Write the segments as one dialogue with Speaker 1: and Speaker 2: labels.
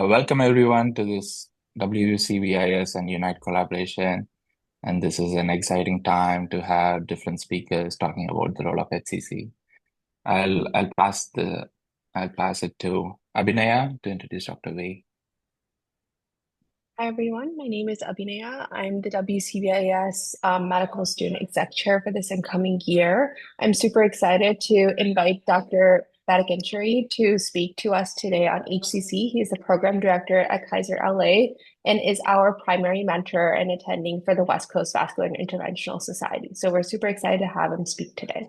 Speaker 1: Welcome everyone to this WCVIS and Unite collaboration. And this is an exciting time to have different speakers talking about the role of HCC. I'll pass it to Abhinaya to introduce Dr. Wei.
Speaker 2: Hi everyone, my name is Abhinaya. I'm the WCVIS Medical Student Exec Chair for this incoming year. I'm super excited to invite Dr. Vatakencherry to speak to us today on HCC. He is the Program Director at Kaiser LA and is our primary mentor and attending for the West Coast Vascular and Interventional Society. So we're super excited to have him speak today.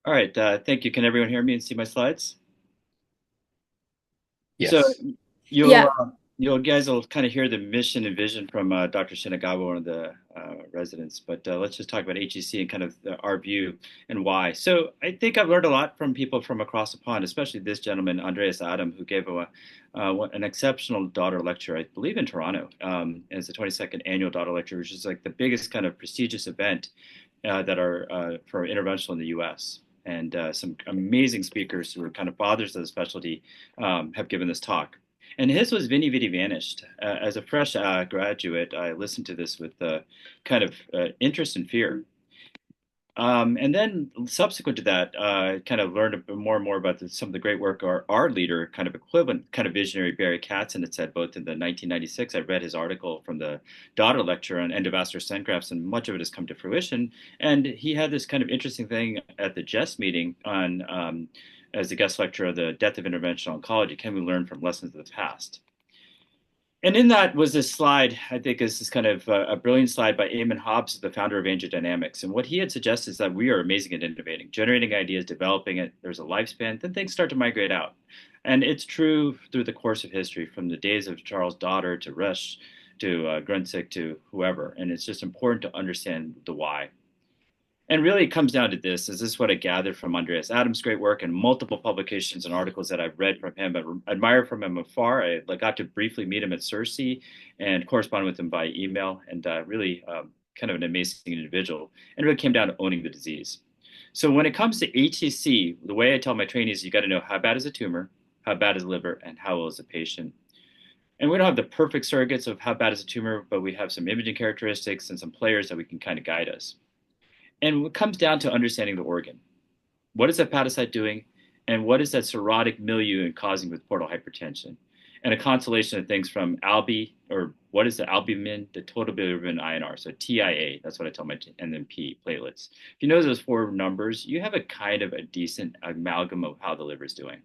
Speaker 3: All right, thank you. Can everyone hear me and see my slides? So
Speaker 1: Yes.
Speaker 3: you guys will kind of hear the mission and vision from Dr. Shinagawa, one of the residents, but let's just talk about HEC and kind of our view and why. So I think I've learned a lot from people from across the pond, especially this gentleman, Andreas Adam, who gave an exceptional daughter lecture, I believe in Toronto, as the 22nd annual daughter lecture, which is like the biggest kind of prestigious event that are for interventional in the US. And some amazing speakers who are kind of fathers of the specialty have given this talk. And his was Vini Vidi Vanished. As a fresh graduate, I listened to this with kind of interest and fear. And then subsequent to that, kind of learned more and more about some of the great work our leader, kind of equivalent, kind of visionary Barry Katzen had said, both in the 1996, I read his article from the daughter lecture on endovascular stent grafts, and much of it has come to fruition. And he had this kind of interesting thing at the JESS meeting on, as a guest lecturer, the death of interventional oncology, can we learn from lessons of the past? And in that was this slide, I think is this kind of a brilliant slide by Eamon Hobbs, the founder of Angiodynamics. And what he had suggested is that we are amazing at innovating, generating ideas, developing it. There's a lifespan, then things start to migrate out. And it's true through the course of history, from the days of Charles Dotter to Rush to Grunsik to whoever. And it's just important to understand the why. And really, it comes down to this. Is this what I gathered from Andreas Adams' great work and multiple publications and articles that I've read from him, I admire from him afar. I got to briefly meet him at CERSI and correspond with him by email, and really kind of an amazing individual. And it really came down to owning the disease. So when it comes to HCC, the way I tell my trainees, you got to know how bad is a tumor, how bad is the liver, and how ill is the patient. And we don't have the perfect surrogates of how bad is a tumor, but we have some imaging characteristics and some players that we can kind of guide us. And it comes down to understanding the organ. What is the hepatocyte doing? And what is that cirrhotic milieu causing with portal hypertension? And a constellation of things from ALBI, or what is the albumin, the total bilirubin INR, so TIA, that's what I tell my, and then P, platelets. If you know those four numbers, you have a kind of a decent amalgam of how the liver is doing.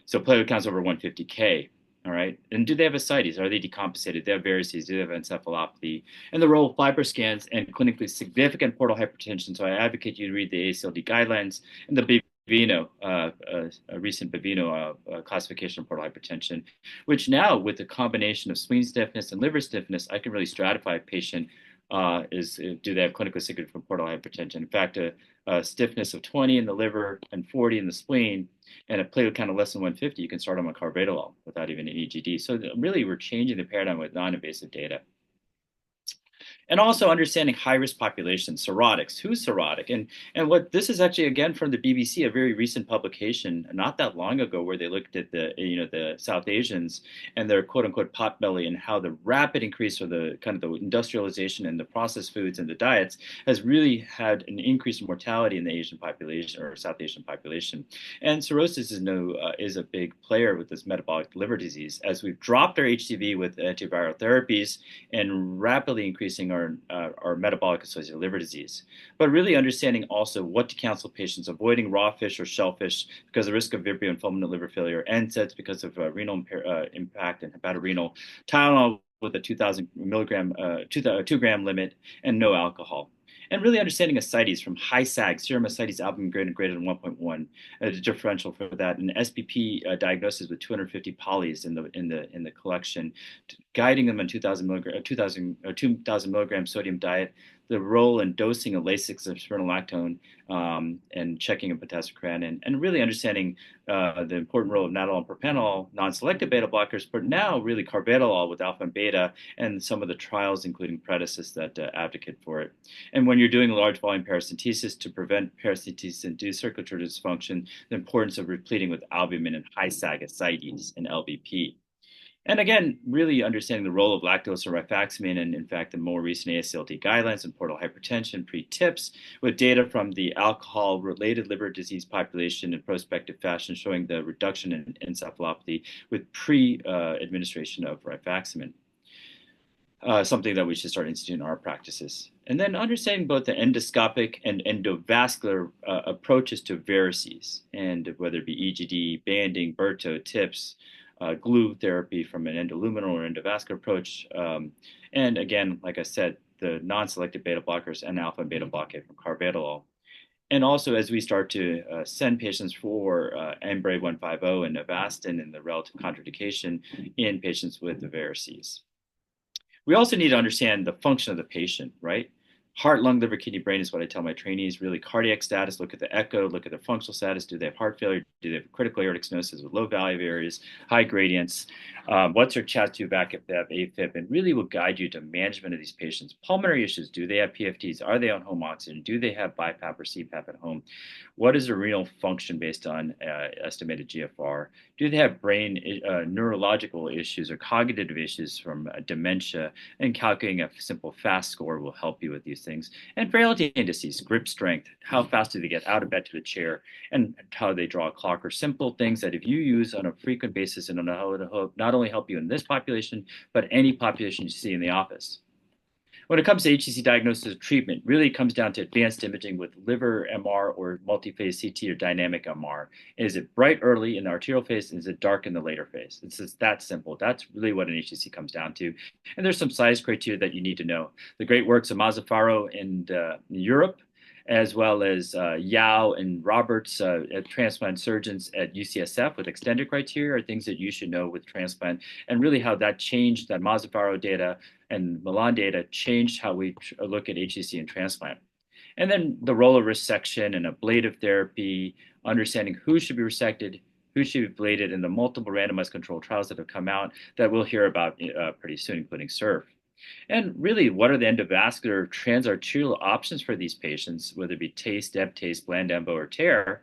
Speaker 3: So platelet counts over 150K. All right. And do they have ascites? Are they decompensated? Do they have varices? Do they have encephalopathy? And the role of FibroScans and clinically significant portal hypertension. So I advocate you to read the ACLD guidelines and the Baveno, a recent Baveno classification of portal hypertension, which now with the combination of spleen stiffness and liver stiffness, I can really stratify a patient. Do they have clinically significant portal hypertension? In fact, a stiffness of 20 in the liver and 40 in the spleen, and a platelet count of less than 150, you can start them on carvedilol without even an EGD. So really, we're changing the paradigm with non-invasive data. And also understanding high-risk populations, cirrhotics. Who's cirrhotic? And what this is actually, again, from the BBC, a very recent publication, not that long ago, where they looked at the South Asians and their quote-unquote pot belly, and how the rapid increase of the kind of the industrialization and the processed foods and the diets has really had an increase in mortality in the Asian population or South Asian population. And cirrhosis is a big player with this metabolic liver disease, as we've dropped our HCV with antiviral therapies and rapidly increasing our metabolic associated liver disease. But really understanding also what to counsel patients, avoiding raw fish or shellfish because of the risk of Vibrio and fulminant liver failure, NSAIDs because of renal impact and hepatorenal, Tylenol with a 2,000 milligram, 2 gram limit, and no alcohol. And really understanding ascites from high SAG, serum ascites albumin greater than 1.1, the differential for that, and SPP diagnosis with 250 polys in the collection, guiding them on 2,000 milligram sodium diet, the role in dosing of Lasix of spironolactone, and checking of potassium creatinine, and really understanding the important role of nadolol and propanol, non-selective beta blockers, but now really carvedilol with alpha and beta, and some of the trials, including Predicus, that advocate for it. And when you're doing large volume paracentesis to prevent paracentesis-induced circulatory dysfunction, the importance of repleting with albumin and high SAG ascites and LVP. And again, really understanding the role of lactose and rifaximin, and in fact, the more recent ASCLD guidelines and portal hypertension pre-tips with data from the alcohol-related liver disease population in prospective fashion showing the reduction in encephalopathy with pre-administration of rifaximin. Something that we should start instituting in our practices. And then understanding both the endoscopic and endovascular approaches to varices, and whether it be EGD, banding, Berto, TIPS, glue therapy from an endoluminal or endovascular approach. And again, like I said, the non-selective beta blockers and alpha and beta blockade from carvedilol. And also, as we start to send patients for Embrave 150 and Avastin and the relative contraindication in patients with the varices. We also need to understand the function of the patient, right? Heart, lung, liver, kidney, brain is what I tell my trainees. Really, cardiac status, look at the echo, look at their functional status. Do they have heart failure? Do they have critical aortic stenosis with low value areas, high gradients? What's their chest tube back if they have AFib? And really will guide you to management of these patients. Pulmonary issues, do they have PFTs? Are they on home oxygen? Do they have BiPAP or CPAP at home? What is their renal function based on estimated GFR? Do they have brain neurological issues or cognitive issues from dementia? And calculating a simple FAST score will help you with these things. And frailty indices, grip strength, how fast do they get out of bed to the chair, and how they draw a clock, are simple things that if you use on a frequent basis, and not only help you in this population, but any population you see in the office. When it comes to HCC diagnosis and treatment, really comes down to advanced imaging with liver MR or multi-phase CT or dynamic MR. Is it bright early in the arterial phase, and is it dark in the later phase? It's just that simple. That's really what an HCC comes down to. And there's some size criteria that you need to know. The great works of Mazzaferro in Europe, as well as Yao and Roberts, transplant surgeons at UCSF with extended criteria, are things that you should know with transplant, and really how that changed, that Mazzaferro data and Milan data changed how we look at HCC and transplant. And then the role of resection and ablative therapy, understanding who should be resected, who should be ablated, in the multiple randomized controlled trials that have come out that we'll hear about pretty soon, including SURF. And really, what are the endovascular transarterial options for these patients, whether it be TACE, DEB-TACE, bland embo, or TARE?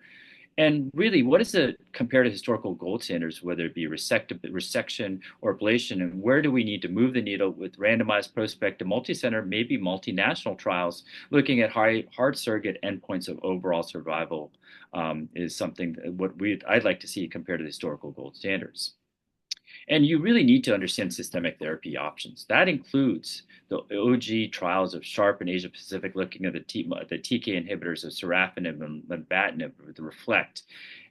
Speaker 3: And really, what is the compared to historical gold standards, whether it be resection or ablation, and where do we need to move the needle with randomized prospective multicenter, maybe multinational trials, looking at hard surrogate endpoints of overall survival is something I'd like to see compared to the historical gold standards. And you really need to understand systemic therapy options. That includes the OG trials of SHARP in Asia Pacific, looking at the TK inhibitors of sorafenib and lenvatinib, the REFLECT.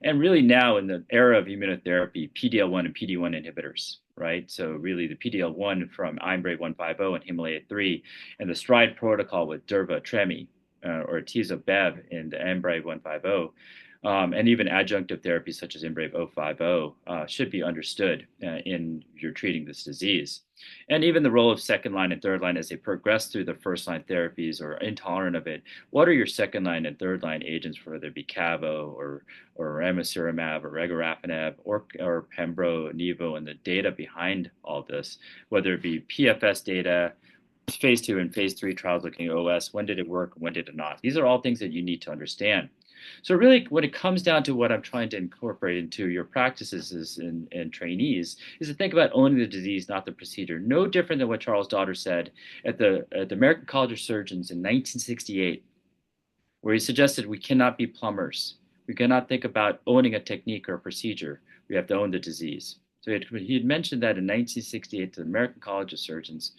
Speaker 3: And really now in the era of immunotherapy, PD-L1 and PD-1 inhibitors, right? So really the PD-L1 from Embrave 150 and Himalaya 3, and the STRIDE protocol with Durva, Tremi, or Atezo-Bev in the Embrave 150. And even adjunctive therapies such as Embrave 050 should be understood in you're treating this disease. And even the role of second line and third line as they progress through the first line therapies or intolerant of it. What are your second line and third line agents, whether it be Cavo or ramucirumab or regorafenib or Pembro, Nivo, and the data behind all this, whether it be PFS data, phase 2 and phase 3 trials looking at OS, when did it work, when did it not? These are all things that you need to understand. So really, when it comes down to what I'm trying to incorporate into your practices and trainees, is to think about owning the disease, not the procedure. No different than what Charles Daughter said at the American College of Surgeons in 1968, where he suggested we cannot be plumbers. We cannot think about owning a technique or a procedure. We have to own the disease. So he had mentioned that in 1968 to the American College of Surgeons.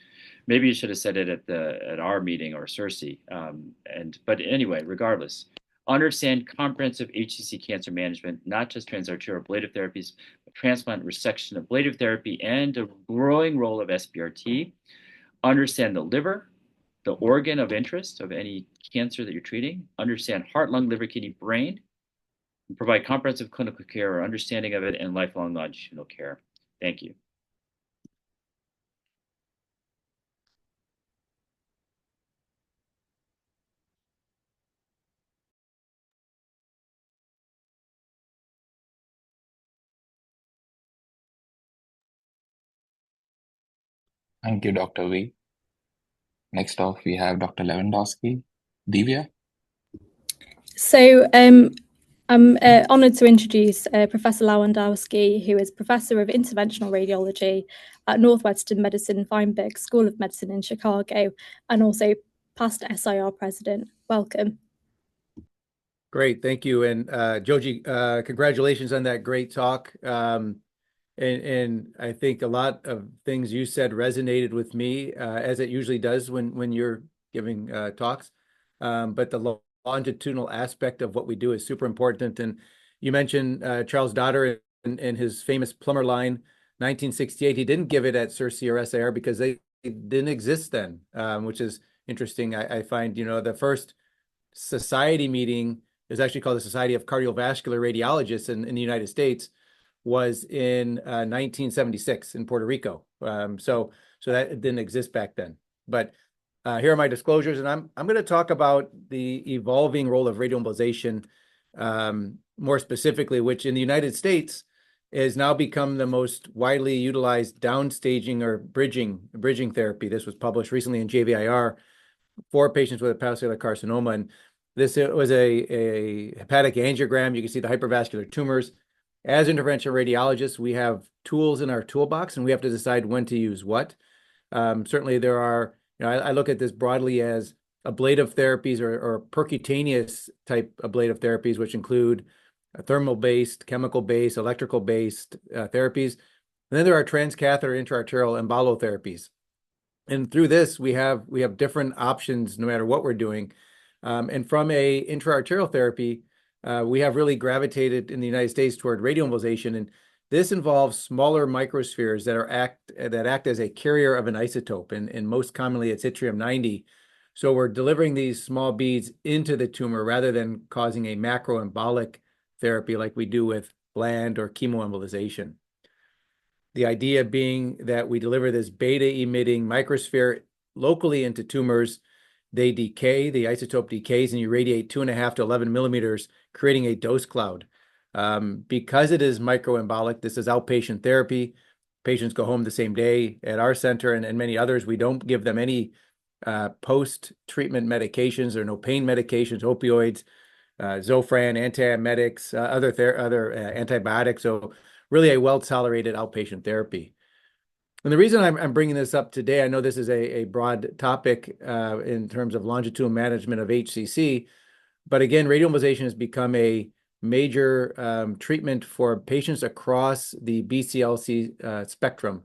Speaker 3: Maybe you should have said it at our meeting or CERSI. But anyway, regardless, understand comprehensive HCC cancer management, not just transarterial ablative therapies, but transplant, resection, ablative therapy, and the growing role of SBRT. Understand the liver, the organ of interest of any cancer that you're treating. Understand heart, lung, liver, kidney, brain, and provide comprehensive clinical care or understanding of it and lifelong longitudinal care. Thank you.
Speaker 1: Thank you, Dr. V. Next off, we have Dr. Lewandowski. Divya?
Speaker 4: So I'm honoured to introduce Professor Lewandowski, who is Professor of Interventional Radiology at Northwestern Medicine Feinberg School of Medicine in Chicago, and also past SIR President. Welcome.
Speaker 5: Great, thank you. And Geogy, congratulations on that great talk. And I think a lot of things you said resonated with me, as it usually does when you're giving talks. But the longitudinal aspect of what we do is super important. And you mentioned Charles Dotter and his famous plumber line, 1968. He didn't give it at CERC or SIR because they didn't exist then, which is interesting. I find, the first society meeting is actually called the Society of Cardiovascular Radiologists in the United States, was in 1976 in Puerto Rico. So that didn't exist back then. But here are my disclosures, and I'm going to talk about the evolving role of radioembolization, more specifically, which in the United States has now become the most widely utilized downstaging or bridging therapy. This was published recently in JVIR for patients with hepatocellular carcinoma, and this was a hepatic angiogram. You can see the hypervascular tumors. As interventional radiologists, we have tools in our toolbox, and we have to decide when to use what. Certainly, there are. I look at this broadly as ablative therapies or percutaneous type ablative therapies, which include thermal-based, chemical-based, electrical-based therapies. And then there are transcatheter intraarterial embolotherapies. And through this, we have different options no matter what we're doing. And from a intraarterial therapy, we have really gravitated in the United States toward radioembolization, and this involves smaller microspheres that act as a carrier of an isotope, and most commonly it's yttrium-90. So we're delivering these small beads into the tumor rather than causing a macroembolic therapy like we do with bland or chemoembolization. The idea being that we deliver this beta-emitting microsphere locally into tumors. They decay, the isotope decays, and you radiate 2.5 to 11 millimeters, creating a dose cloud. Because it is microembolic, this is outpatient therapy. Patients go home the same day. At our center and many others, we don't give them any post-treatment medications. There are no pain medications, opioids, Zofran, antiemetics, other antibiotics. So really a well-tolerated outpatient therapy. And the reason I'm bringing this up today, I know this is a broad topic in terms of longitudinal management of HCC, but again, radioembolization has become a major treatment for patients across the BCLC spectrum.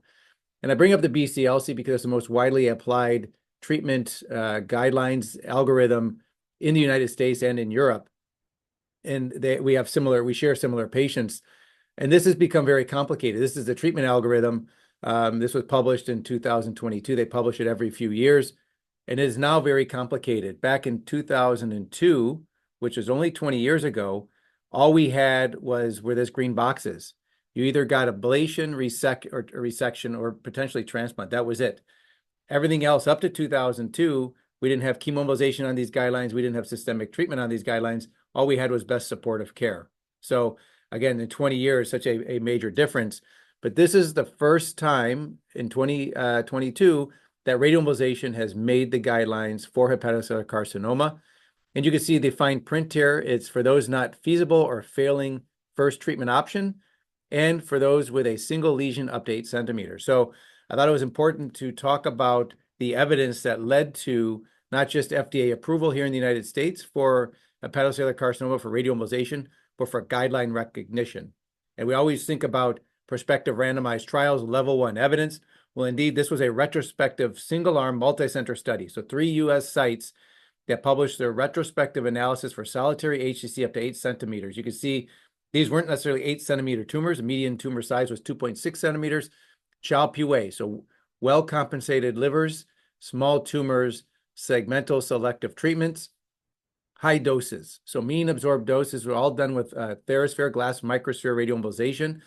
Speaker 5: And I bring up the BCLC because it's the most widely applied treatment guidelines algorithm in the United States and in Europe. And we share similar patients. And this has become very complicated. This is the treatment algorithm. This was published in 2022. They publish it every few years, and it is now very complicated. Back in 2002, which was only 20 years ago, all we had were these green boxes. You either got ablation, resection, or potentially transplant. That was it. Everything else up to 2002, we didn't have chemoembolization on these guidelines. We didn't have systemic treatment on these guidelines. All we had was best supportive care. So again, in 20 years, such a major difference. But this is the first time in 2022 that radioembolization has made the guidelines for hepatocellular carcinoma. And you can see the fine print here. It's for those not feasible or failing first treatment option, and for those with a single lesion up to 8 centimeters. So I thought it was important to talk about the evidence that led to not just FDA approval here in the United States for hepatocellular carcinoma for radioembolization, but for guideline recognition. And we always think about prospective randomized trials, level 1 evidence. Well, indeed, this was a retrospective single-arm multi-center study. So 3 US sites that published their retrospective analysis for solitary HCC up to 8 centimeters. You can see these weren't necessarily 8-centimeter tumors. The median tumor size was 2.6 centimeters. Child-Pugh, so well-compensated livers, small tumors, segmental selective treatments, high doses. So mean absorbed doses were all done with TheraSphere glass microsphere radioembolization.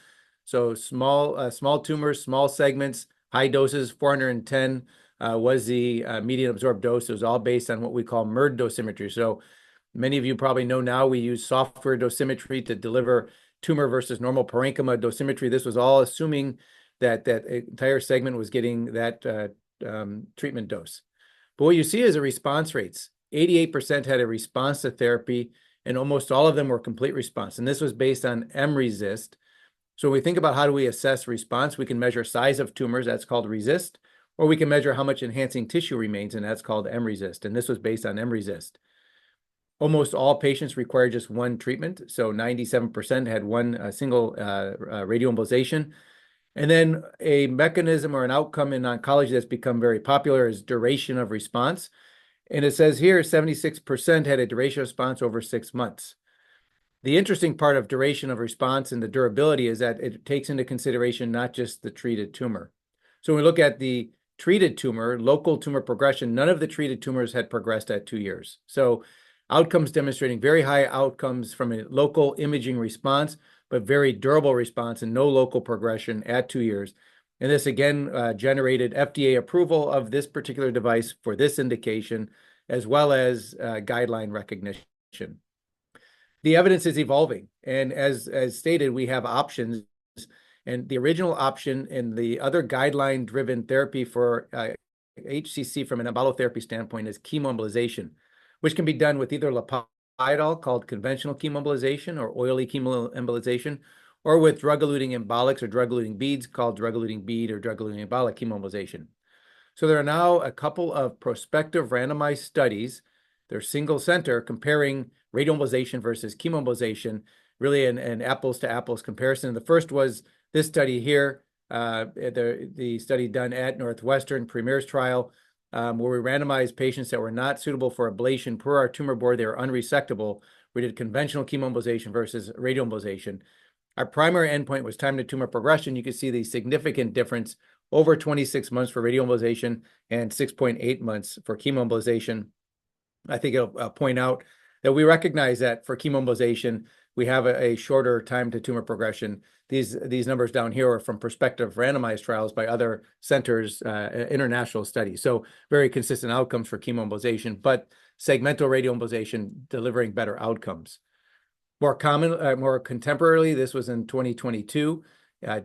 Speaker 5: So small tumors, small segments, high doses, 410 was the median absorbed dose. It was all based on what we call MERD dosimetry. So many of you probably know now we use software dosimetry to deliver tumor versus normal parenchyma dosimetry. This was all assuming that entire segment was getting that treatment dose. But what you see is the response rates. 88% had a response to therapy, and almost all of them were complete response. And this was based on MRECIST. So when we think about how do we assess response, we can measure size of tumors, that's called RECIST, or we can measure how much enhancing tissue remains, and that's called MRECIST. And this was based on MRECIST. Almost all patients required just one treatment. So 97% had one single radioembolization. And then a mechanism or an outcome in oncology that's become very popular is duration of response. And it says here 76% had a duration of response over 6 months. The interesting part of duration of response and the durability is that it takes into consideration not just the treated tumor. So when we look at the treated tumor, local tumor progression, none of the treated tumors had progressed at 2 years. So outcomes demonstrating very high outcomes from a local imaging response, but very durable response and no local progression at 2 years. And this again generated FDA approval of this particular device for this indication, as well as guideline recognition. The evidence is evolving, and as stated, we have options. And the original option and the other guideline-driven therapy for HCC from an embolotherapy standpoint is chemoembolization, which can be done with either Lepidol, called conventional chemoembolization, or oily chemoembolization, or with drug-eluting embolics or drug-eluting beads, called drug-eluting bead or drug-eluting embolic chemoembolization. So there are now a couple of prospective randomized studies. They're single center comparing radioembolization versus chemoembolization, really an apples to apples comparison. The first was this study here, the study done at Northwestern Premier's trial, where we randomized patients that were not suitable for ablation per our tumor board. They were unresectable. We did conventional chemoembolization versus radioembolization. Our primary endpoint was time to tumor progression. You can see the significant difference over 26 months for radioembolization and 6.8 months for chemoembolization. I think I'll point out that we recognize that for chemoembolization, we have a shorter time to tumor progression. These numbers down here are from prospective randomized trials by other centers, international studies. So very consistent outcomes for chemoembolization, but segmental radioembolization delivering better outcomes. More contemporarily, this was in 2022,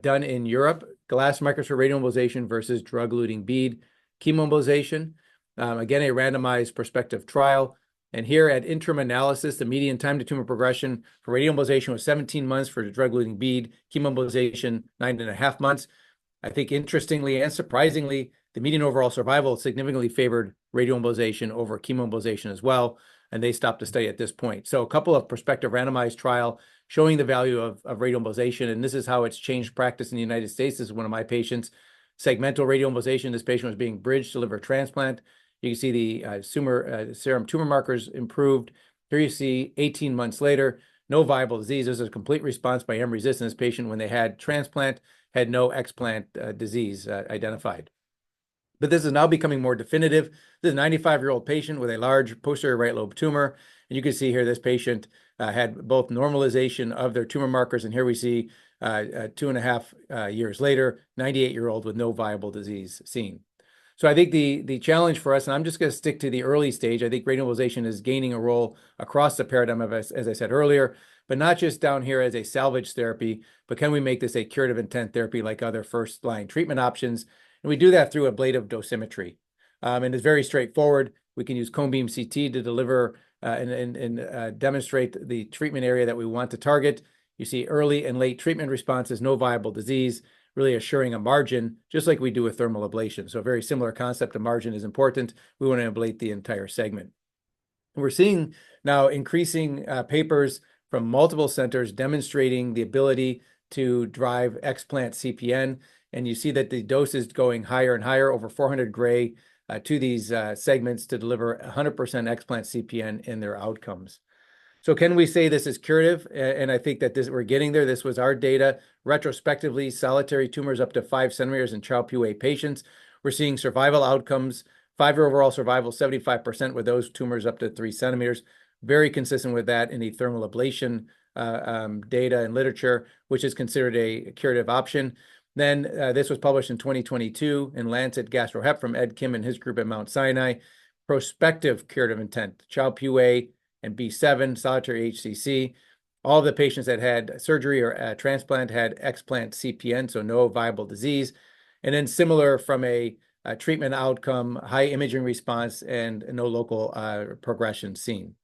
Speaker 5: done in Europe, glass microscope radioembolization versus drug-eluting bead chemoembolization. Again, a randomized prospective trial. And here at interim analysis, the median time to tumor progression for radioembolization was 17 months, for the drug-eluting bead chemoembolization, 9.5 months. I think interestingly and surprisingly, the median overall survival significantly favored radioembolization over chemoembolization as well, and they stopped the study at this point. So a couple of prospective randomized trial showing the value of radioembolization, and this is how it's changed practice in the United States. This is one of my patients, segmental radioembolization. This patient was being bridged to liver transplant. You can see the serum tumor markers improved. Here you see 18 months later, no viable disease. This is a complete response by MRECIST. This patient, when they had transplant, had no explant disease identified. But this is now becoming more definitive. This is a 95-year-old patient with a large posterior right lobe tumor. And you can see here this patient had both normalization of their tumor markers. And here we see 2.5 years later, 98-year-old with no viable disease seen. So I think the challenge for us, and I'm just going to stick to the early stage, I think radioembolization is gaining a role across the paradigm of, as I said earlier, but not just down here as a salvage therapy, but can we make this a curative intent therapy like other first-line treatment options? And we do that through ablative dosimetry. And it's very straightforward. We can use cone beam CT to deliver and demonstrate the treatment area that we want to target. You see early and late treatment responses, no viable disease, really assuring a margin, just like we do with thermal ablation. So a very similar concept of margin is important. We want to ablate the entire segment. We're seeing now increasing papers from multiple centers demonstrating the ability to drive explant CPN. And you see that the dose is going higher and higher, over 400 gray to these segments to deliver 100% explant CPN in their outcomes. So can we say this is curative? And I think that we're getting there. This was our data. Retrospectively, solitary tumors up to 5 centimeters in Child-Pugh patients. We're seeing survival outcomes, 5-year overall survival, 75% with those tumors up to 3 centimeters. Very consistent with that in the thermal ablation data and literature, which is considered a curative option. Then this was published in 2022 in Lancet GastroHep from Ed Kim and his group at Mount Sinai. Prospective curative intent, Child-Pugh and B7, solitary HCC. All of the patients that had surgery or transplant had explant CPN, so no viable disease. And then similar from a treatment outcome, high imaging response, and no local progression seen.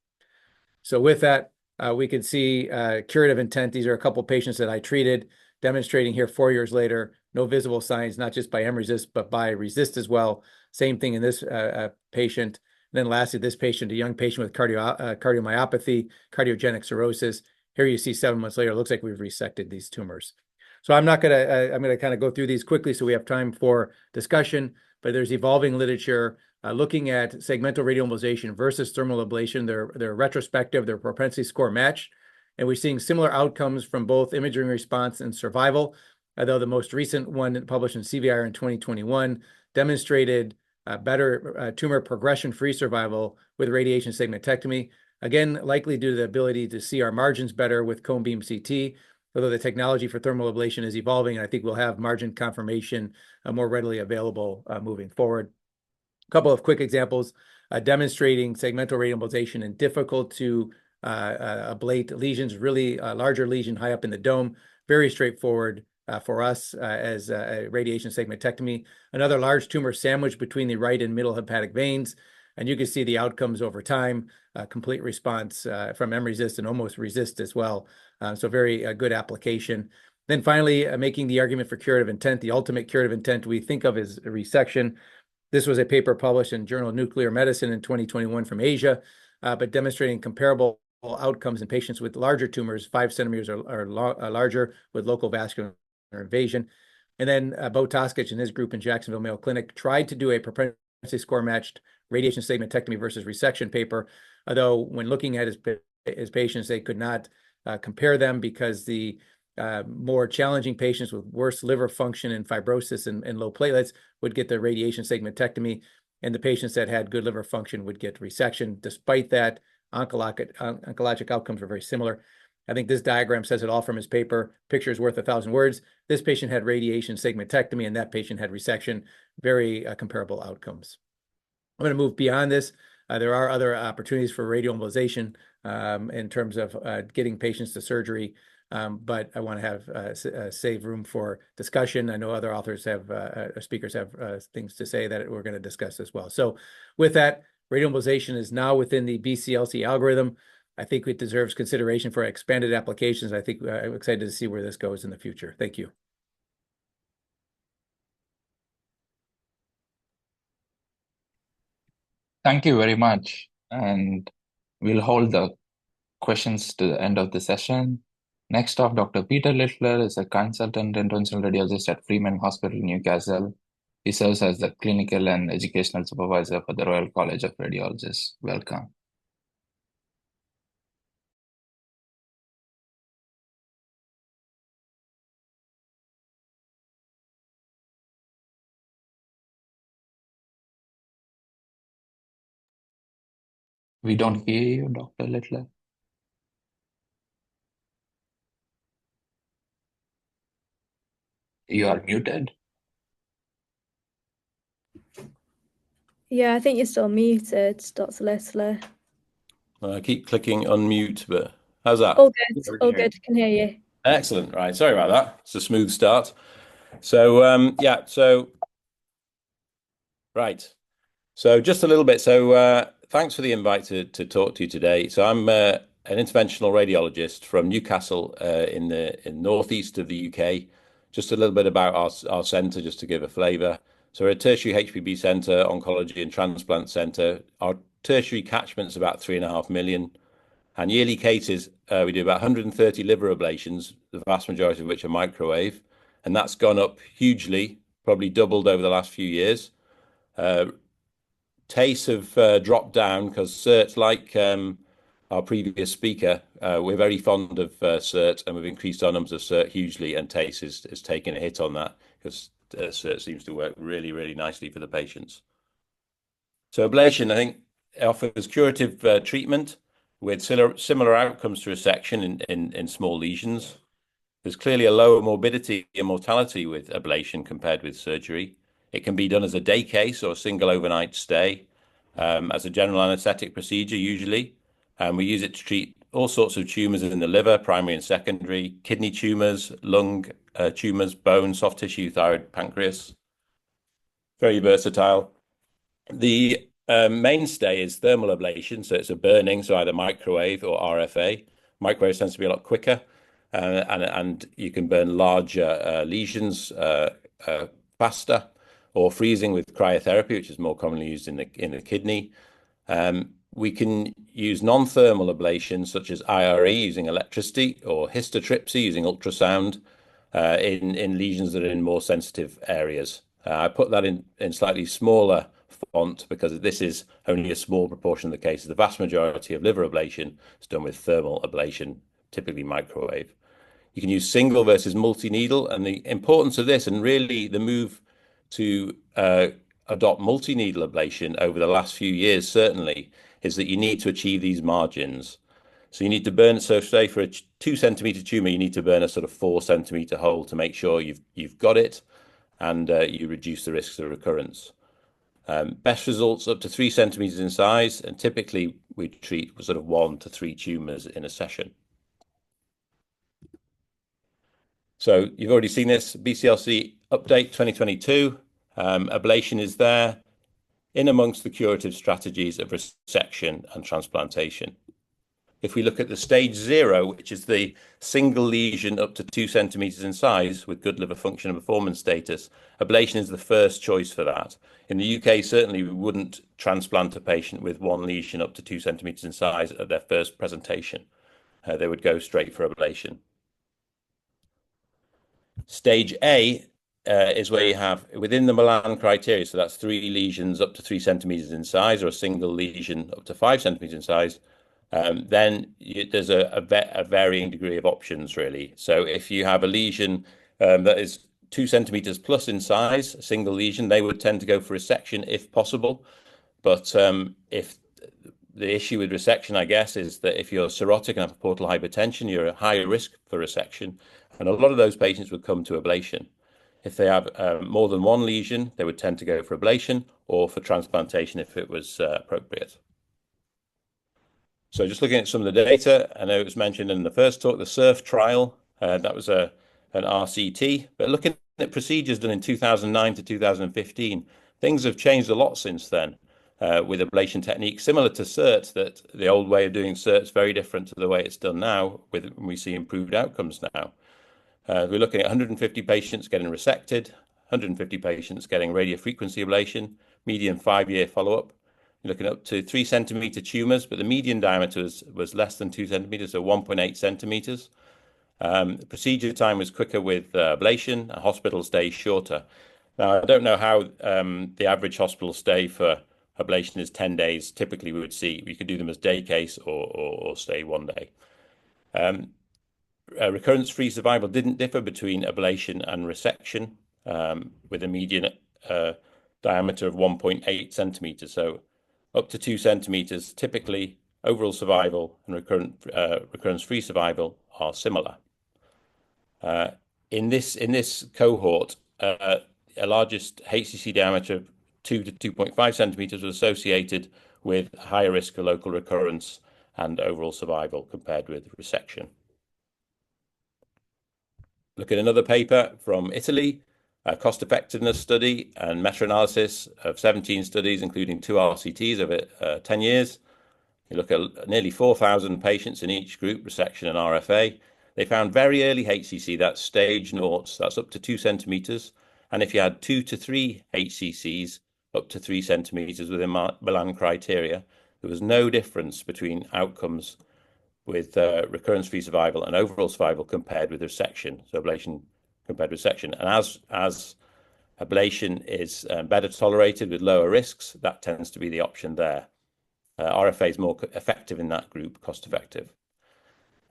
Speaker 5: So with that, we could see curative intent. These are a couple patients that I treated, demonstrating here 4 years later, no visible signs, not just by MRESIST, but by RESIST as well. Same thing in this patient. And then lastly, this patient, a young patient with cardiomyopathy, cardiogenic cirrhosis. Here you see 7 months later, it looks like we've resected these tumors. So I'm not gonna, I'm gonna kind of go through these quickly so we have time for discussion, but there's evolving literature looking at segmental radioembolization versus thermal ablation. They're retrospective, they're propensity score matched, and we're seeing similar outcomes from both imaging response and survival, although the most recent one published in CVIR in 2021 demonstrated better tumor progression-free survival with radiation segmentectomy. Again, likely due to the ability to see our margins better with cone beam CT, although the technology for thermal ablation is evolving, and I think we'll have margin confirmation more readily available moving forward. A couple of quick examples demonstrating segmental radioembolization in difficult to ablate lesions, really larger lesion high up in the dome, very straightforward for us as a radiation segmentectomy. Another large tumor sandwiched between the right and middle hepatic veins, and you can see the outcomes over time, complete response from MRESIST and almost RESIST as well. So very good application. Then finally, making the argument for curative intent, the ultimate curative intent we think of as a resection. This was a paper published in Journal of Nuclear Medicine in 2021 from Asia, but demonstrating comparable outcomes in patients with larger tumors, 5 centimeters or larger, with local vascular invasion. And then Bo Toskic and his group in Jacksonville Mayo Clinic tried to do a propensity score matched radiation segmentectomy versus resection paper, although when looking at his patients, they could not compare them because the more challenging patients with worse liver function and fibrosis and low platelets would get the radiation segmentectomy, and the patients that had good liver function would get resection. Despite that, oncologic outcomes were very similar. I think this diagram says it all from his paper. Picture is worth 1,000 words. This patient had radiation segmentectomy, and that patient had resection. Very comparable outcomes. I'm going to move beyond this. There are other opportunities for radioembolization in terms of getting patients to surgery, but I want to have save room for discussion. I know other authors have, speakers have things to say that we're going to discuss as well. So with that, radioembolization is now within the BCLC algorithm. I think it deserves consideration for expanded applications. I think I'm excited to see where this goes in the future. Thank you.
Speaker 1: Thank you very much. And we'll hold the questions to the end of the session. Next up, Dr. Peter Littler is a consultant interventional radiologist at Freeman Hospital, Newcastle. He serves as the clinical and educational supervisor for the Royal College of Radiologists. Welcome. We don't hear you, Dr. Littler. You are muted.
Speaker 4: Yeah, I think you're still muted, Dr. Littler.
Speaker 6: I keep clicking unmute, but how's that?
Speaker 4: All good, all good. Can hear you.
Speaker 6: Excellent. Right. Sorry about that. It's a smooth start. So, right. So just a little bit. So thanks for the invite to talk to you today. So I'm an interventional radiologist from Newcastle in the northeast of the UK. Just a little bit about our centre, just to give a flavour. So we're a tertiary HPB centre, oncology and transplant centre. Our tertiary catchment's about 3.5 million. And yearly cases, we do about 130 liver ablations, the vast majority of which are microwave. And that's gone up hugely, probably doubled over the last few years. TACE have dropped down because CERT, like our previous speaker, we're very fond of CERT, and we've increased our numbers of CERT hugely, and TACE has taken a hit on that because CERT seems to work really, really nicely for the patients. So ablation, I think, offers curative treatment with similar outcomes to resection in small lesions. There's clearly a lower morbidity and mortality with ablation compared with surgery. It can be done as a day case or a single overnight stay, as a general anesthetic procedure usually. And we use it to treat all sorts of tumours in the liver, primary and secondary, kidney tumours, lung tumours, bone, soft tissue, thyroid, pancreas. Very versatile. The mainstay is thermal ablation, so it's a burning, so either microwave or RFA. Microwave tends to be a lot quicker, and you can burn larger lesions faster, or freezing with cryotherapy, which is more commonly used in the kidney. We can use non-thermal ablation, such as IRE using electricity, or histotripsy using ultrasound in lesions that are in more sensitive areas. I put that in slightly smaller font because this is only a small proportion of the cases. The vast majority of liver ablation is done with thermal ablation, typically microwave. You can use single versus multi-needle, and the importance of this, and really the move to adopt multi-needle ablation over the last few years certainly, is that you need to achieve these margins. So you need to burn, so say for a 2 centimeter tumor, you need to burn a sort of 4 centimeter hole to make sure you've got it, and you reduce the risks of recurrence. Best results up to 3 centimeters in size, and typically we treat sort of 1 to 3 tumors in a session. So you've already seen this BCLC update 2022. Ablation is there in amongst the curative strategies of resection and transplantation. If we look at the stage 0, which is the single lesion up to 2 centimeters in size with good liver function and performance status, ablation is the first choice for that. In the UK, certainly we wouldn't transplant a patient with 1 lesion up to 2 centimeters in size at their first presentation. They would go straight for ablation. Stage A is where you have, within the Milan criteria, so that's 3 lesions up to 3 centimeters in size, or a single lesion up to 5 centimeters in size, then there's a varying degree of options, really. So if you have a lesion that is 2 centimeters plus in size, a single lesion, they would tend to go for resection if possible. But if the issue with resection, I guess, is that if you're cirrhotic and have portal hypertension, you're at higher risk for resection. And a lot of those patients would come to ablation. If they have more than 1 lesion, they would tend to go for ablation or for transplantation if it was appropriate. So just looking at some of the data, I know it was mentioned in the first talk, the SURF trial, that was an RCT, but looking at procedures done in 2009 to 2015, things have changed a lot since then with ablation techniques, similar to SIRT, that the old way of doing SIRT is very different to the way it's done now, when we see improved outcomes now. We're looking at 150 patients getting resected, 150 patients getting radiofrequency ablation, median 5-year follow-up. You're looking up to 3 centimeter tumors, but the median diameter was less than 2 centimeters, so 1.8 centimeters. The procedure time was quicker with ablation, and hospital stay shorter. Now, I don't know how the average hospital stay for ablation is 10 days. Typically, we would see, we could do them as day case or stay 1 day. Recurrence-free survival didn't differ between ablation and resection, with a median diameter of 1.8 centimeters. So up to 2 centimeters, typically overall survival and recurrence-free survival are similar. In this cohort, a largest HCC diameter of 2 to 2.5 centimeters was associated with higher risk of local recurrence and overall survival compared with resection. Look at another paper from Italy, a cost-effectiveness study and meta-analysis of 17 studies, including 2 RCTs over 10 years. You look at nearly 4,000 patients in each group, resection and RFA. They found very early HCC, that's stage 0, that's up to 2 centimeters. And if you had 2 to 3 HCCs, up to 3 centimeters within Milan criteria, there was no difference between outcomes with recurrence-free survival and overall survival compared with resection. So ablation compared with resection. And as ablation is better tolerated with lower risks, that tends to be the option there. RFA is more effective in that group, cost-effective.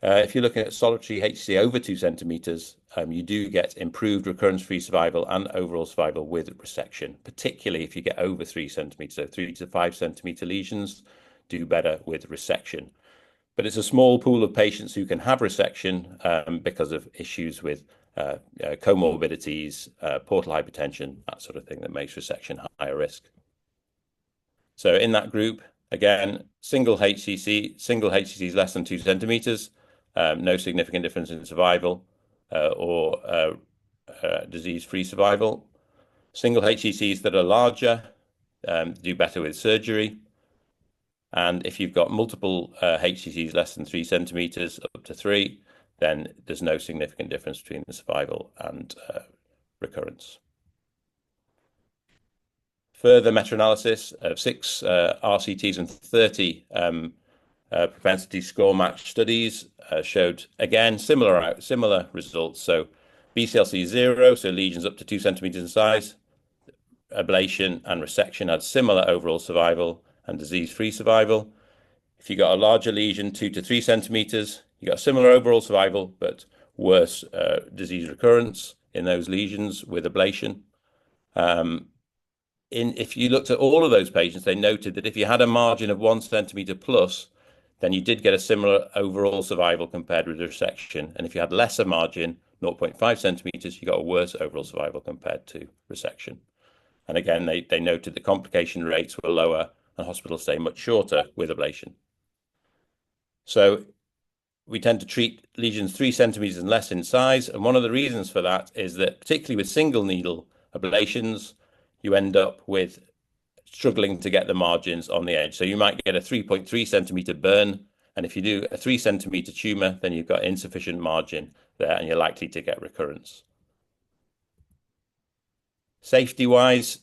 Speaker 6: If you're looking at solitary HCC over 2 centimeters, you do get improved recurrence-free survival and overall survival with resection, particularly if you get over 3 centimeters. So 3 to 5 centimeter lesions do better with resection. But it's a small pool of patients who can have resection because of issues with comorbidities, portal hypertension, that sort of thing that makes resection higher risk. So in that group, again, single HCC is less than 2 centimeters, no significant difference in survival or disease-free survival. Single HCCs that are larger do better with surgery. And if you've got multiple HCCs less than 3 centimeters up to 3, then there's no significant difference between the survival and recurrence. Further meta-analysis of 6 RCTs and 30 propensity score match studies showed, again, similar results. So BCLC 0, so lesions up to 2 centimeters in size, ablation and resection had similar overall survival and disease-free survival. If you got a larger lesion, 2 to 3 centimeters, you got a similar overall survival, but worse disease recurrence in those lesions with ablation. If you looked at all of those patients, they noted that if you had a margin of 1 centimeter plus, then you did get a similar overall survival compared with resection. And if you had lesser margin, 0.5 centimeters, you got a worse overall survival compared to resection. And again, they noted the complication rates were lower and hospital stay much shorter with ablation. So we tend to treat lesions 3 centimeters and less in size. And one of the reasons for that is that particularly with single needle ablations, you end up with struggling to get the margins on the edge. So you might get a 3.3 centimeter burn. And if you do a 3 centimeter tumor, then you've got insufficient margin there and you're likely to get recurrence. Safety-wise,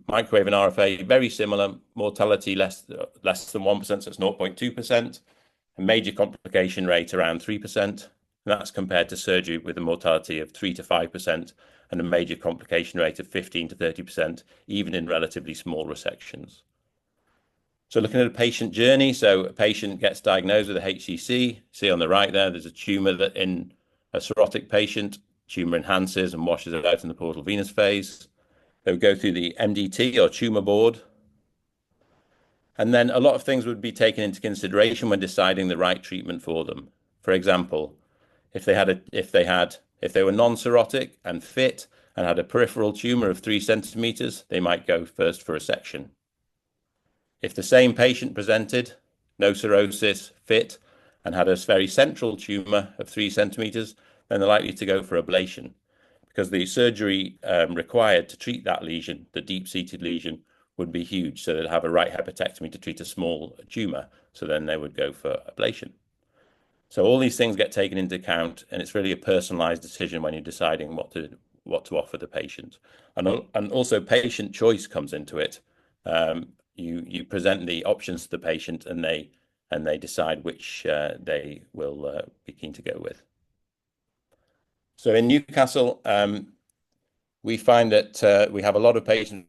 Speaker 6: microwave and RFA, very similar. Mortality less than 1%, so it's 0.2%. A major complication rate around 3%. And that's compared to surgery with a mortality of 3 to 5% and a major complication rate of 15 to 30%, even in relatively small resections. So looking at a patient journey, so a patient gets diagnosed with a HCC. See on the right there, there's a tumor that in a cirrhotic patient, tumor enhances and washes it out in the portal venous phase. They would go through the MDT or tumor board. And then a lot of things would be taken into consideration when deciding the right treatment for them. For example, if they were non-cirrhotic and fit and had a peripheral tumor of 3 centimeters, they might go first for resection. If the same patient presented, no cirrhosis, fit, and had a very central tumor of 3 centimeters, then they're likely to go for ablation, because the surgery required to treat that lesion, the deep-seated lesion, would be huge. So they'd have a right hepatectomy to treat a small tumor. So then they would go for ablation. So all these things get taken into account, and it's really a personalized decision when you're deciding what to offer the patient. And also patient choice comes into it. You present the options to the patient, and they decide which they will be keen to go with. So in Newcastle, we find that we have a lot of patients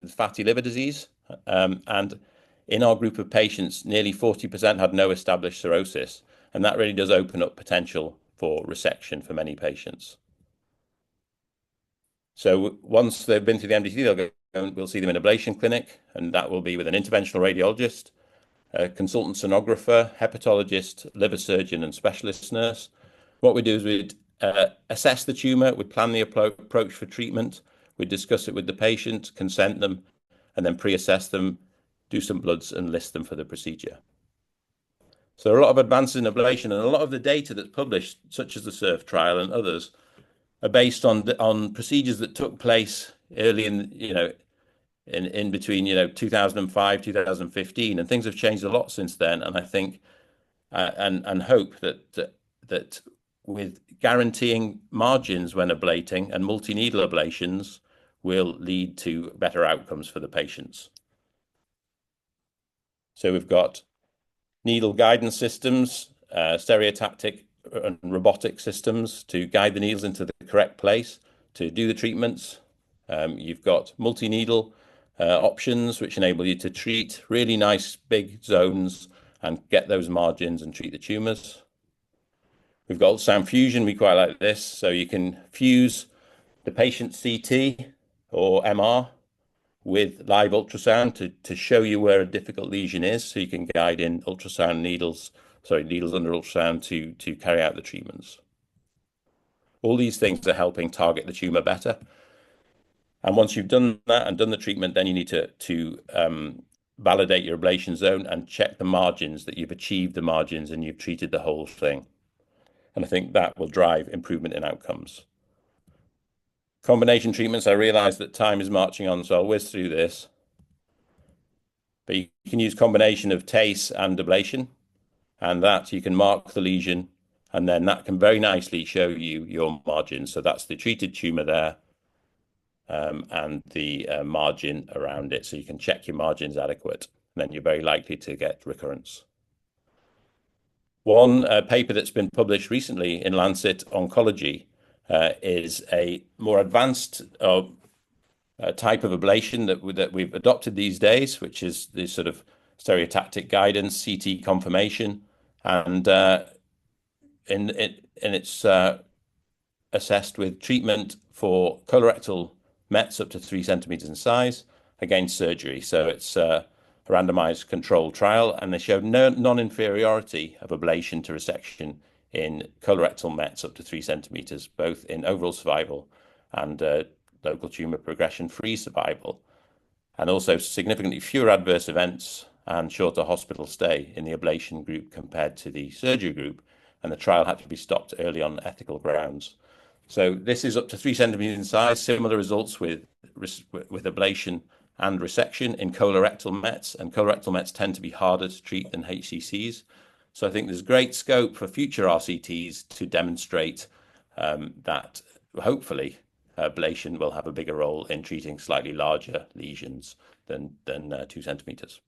Speaker 6: with fatty liver disease, and in our group of patients, nearly 40% had no established cirrhosis, and that really does open up potential for resection for many patients. So once they've been through the MDT, we'll see them in ablation clinic, and that will be with an interventional radiologist, a consultant sonographer, hepatologist, liver surgeon, and specialist nurse. What we do is we'd assess the tumor, we'd plan the approach for treatment, we'd discuss it with the patient, consent them, and then pre-assess them, do some bloods, and list them for the procedure. So there are a lot of advances in ablation, and a lot of the data that's published, such as the SURF trial and others, are based on procedures that took place early in between 2005, 2015, and things have changed a lot since then. And I think and hope that with guaranteeing margins when ablating and multi-needle ablations will lead to better outcomes for the patients. So we've got needle guidance systems, stereotactic and robotic systems to guide the needles into the correct place to do the treatments. You've got multi-needle options which enable you to treat really nice big zones and get those margins and treat the tumors. We've got ultrasound fusion, we quite like this. So you can fuse the patient CT or MR with live ultrasound to show you where a difficult lesion is, so you can guide in needles under ultrasound to carry out the treatments. All these things are helping target the tumor better. And once you've done that and done the treatment, then you need to validate your ablation zone and check the margins, that you've achieved the margins and you've treated the whole thing. And I think that will drive improvement in outcomes. Combination treatments, I realize that time is marching on, so I'll whiz through this. But you can use combination of TACE and ablation, and that you can mark the lesion, and then that can very nicely show you your margin. So that's the treated tumor there, and the margin around it. So you can check your margins adequate, and then you're very likely to get recurrence. One paper that's been published recently in Lancet Oncology is a more advanced type of ablation that we've adopted these days, which is the sort of stereotactic guidance, CT confirmation, and it's assessed with treatment for colorectal mets up to 3 centimeters in size against surgery. So it's a randomized controlled trial, and they showed non-inferiority of ablation to resection in colorectal mets up to 3 centimeters, both in overall survival and local tumor progression-free survival, and also significantly fewer adverse events and shorter hospital stay in the ablation group compared to the surgery group, and the trial had to be stopped early on ethical grounds. So this is up to 3 centimeters in size, similar results with ablation and resection in colorectal mets, and colorectal mets tend to be harder to treat than HCCs. So I think there's great scope for future RCTs to demonstrate that hopefully ablation will have a bigger role in treating slightly larger lesions than 2 centimeters.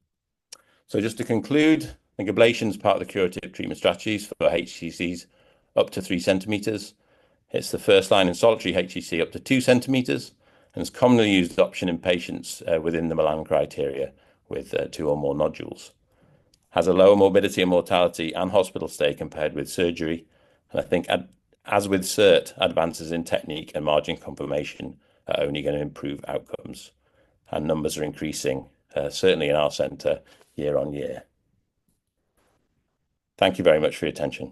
Speaker 6: So just to conclude, I think ablation is part of the curative treatment strategies for HCCs up to 3 centimeters. It's the first line in solitary HCC up to 2 centimeters, and it's commonly used option in patients within the Milan criteria with 2 or more nodules. Has a lower morbidity and mortality and hospital stay compared with surgery. And I think as with CERT, advances in technique and margin confirmation are only going to improve outcomes. And numbers are increasing, certainly in our centre, year on year. Thank you very much for your attention.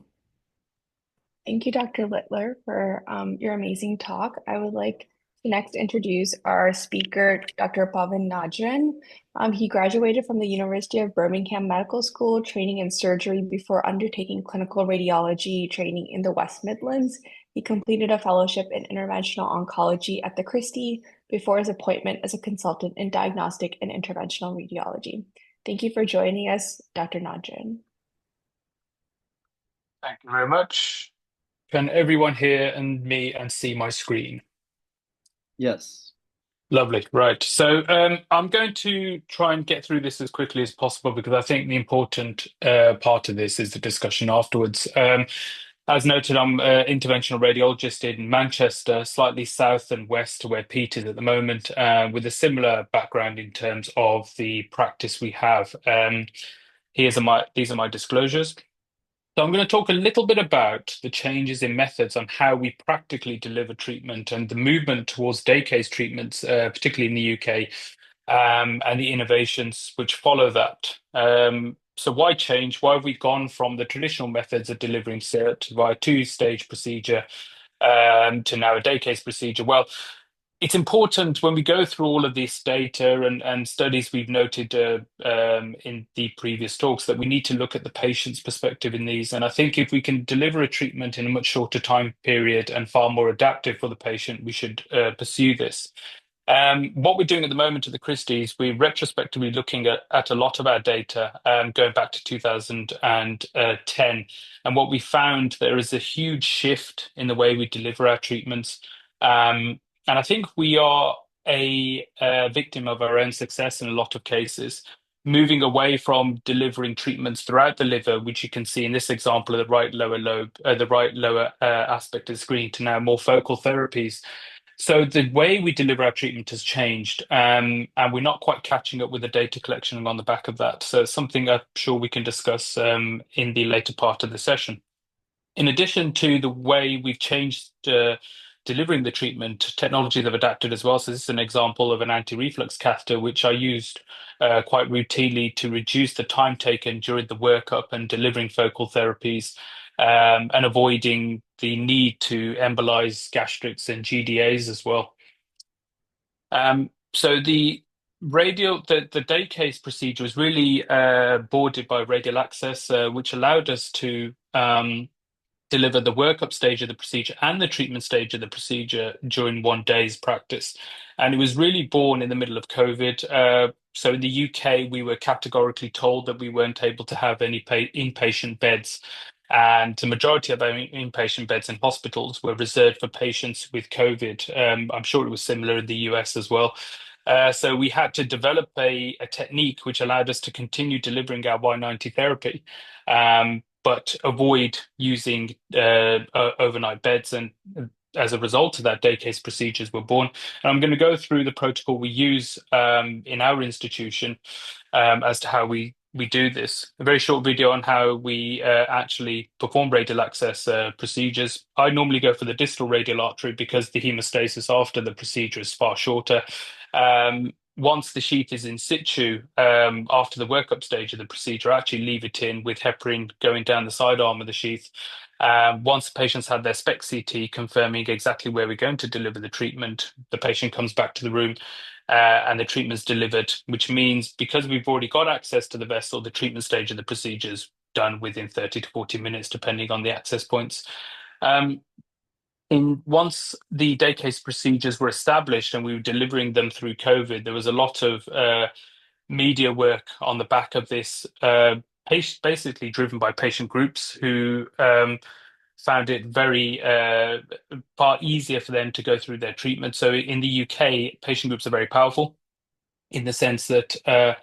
Speaker 2: Thank you, Dr. Littler, for your amazing talk. I would like to next introduce our speaker, Dr. Pavan Najran. He graduated from the University of Birmingham Medical School, training in surgery before undertaking clinical radiology training in the West Midlands. He completed a fellowship in interventional oncology at the Christie before his appointment as a consultant in diagnostic and interventional radiology. Thank you for joining us, Dr. Najran.
Speaker 7: Thank you very much. Can everyone hear me and see my screen?
Speaker 3: Yes.
Speaker 7: Lovely. Right. So I'm going to try and get through this as quickly as possible because I think the important part of this is the discussion afterwards. As noted, I'm an interventional radiologist in Manchester, slightly south and west to where Pete is at the moment, with a similar background in terms of the practice we have. These are my disclosures. So I'm going to talk a little bit about the changes in methods on how we practically deliver treatment and the movement towards day case treatments, particularly in the UK, and the innovations which follow that. So why change? Why have we gone from the traditional methods of delivering CERT via 2-stage procedure to now a day case procedure? Well, it's important when we go through all of this data and studies we've noted in the previous talks that we need to look at the patient's perspective in these. And I think if we can deliver a treatment in a much shorter time period and far more adaptive for the patient, we should pursue this. What we're doing at the moment at the Christie's, we're retrospectively looking at a lot of our data going back to 2010. And what we found, there is a huge shift in the way we deliver our treatments. And I think we are a victim of our own success in a lot of cases, moving away from delivering treatments throughout the liver, which you can see in this example of the right lower lobe, the right lower aspect of the screen, to now more focal therapies. So the way we deliver our treatment has changed, and we're not quite catching up with the data collection on the back of that. So it's something I'm sure we can discuss in the later part of the session. In addition to the way we've changed delivering the treatment, technologies have adapted as well. So this is an example of an anti-reflux catheter, which I used quite routinely to reduce the time taken during the workup and delivering focal therapies and avoiding the need to embolize gastrics and GDAs as well. So the day case procedure was really boarded by radial access, which allowed us to deliver the workup stage of the procedure and the treatment stage of the procedure during one day's practice. And it was really born in the middle of COVID. So in the UK, we were categorically told that we weren't able to have any inpatient beds. And the majority of our inpatient beds in hospitals were reserved for patients with COVID. I'm sure it was similar in the US as well. So we had to develop a technique which allowed us to continue delivering our Y90 therapy, but avoid using overnight beds. And as a result of that, day case procedures were born. And I'm going to go through the protocol we use in our institution as to how we do this. A very short video on how we actually perform radial access procedures. I normally go for the distal radial artery because the hemostasis after the procedure is far shorter. Once the sheath is in situ, after the workup stage of the procedure, I actually leave it in with heparin going down the side arm of the sheath. Once the patient's had their SPECT CT confirming exactly where we're going to deliver the treatment, the patient comes back to the room and the treatment's delivered, which means because we've already got access to the vessel, the treatment stage of the procedure is done within 30 to 40 minutes, depending on the access points. Once the day case procedures were established and we were delivering them through COVID, there was a lot of media work on the back of this, basically driven by patient groups who found it very far easier for them to go through their treatment. So in the UK, patient groups are very powerful in the sense that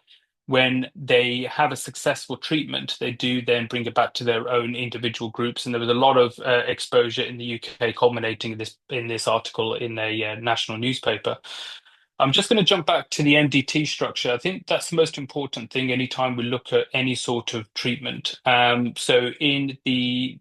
Speaker 7: when they have a successful treatment, they do then bring it back to their own individual groups. And there was a lot of exposure in the UK, culminating in this article in a national newspaper. I'm just going to jump back to the MDT structure. I think that's the most important thing anytime we look at any sort of treatment. So in the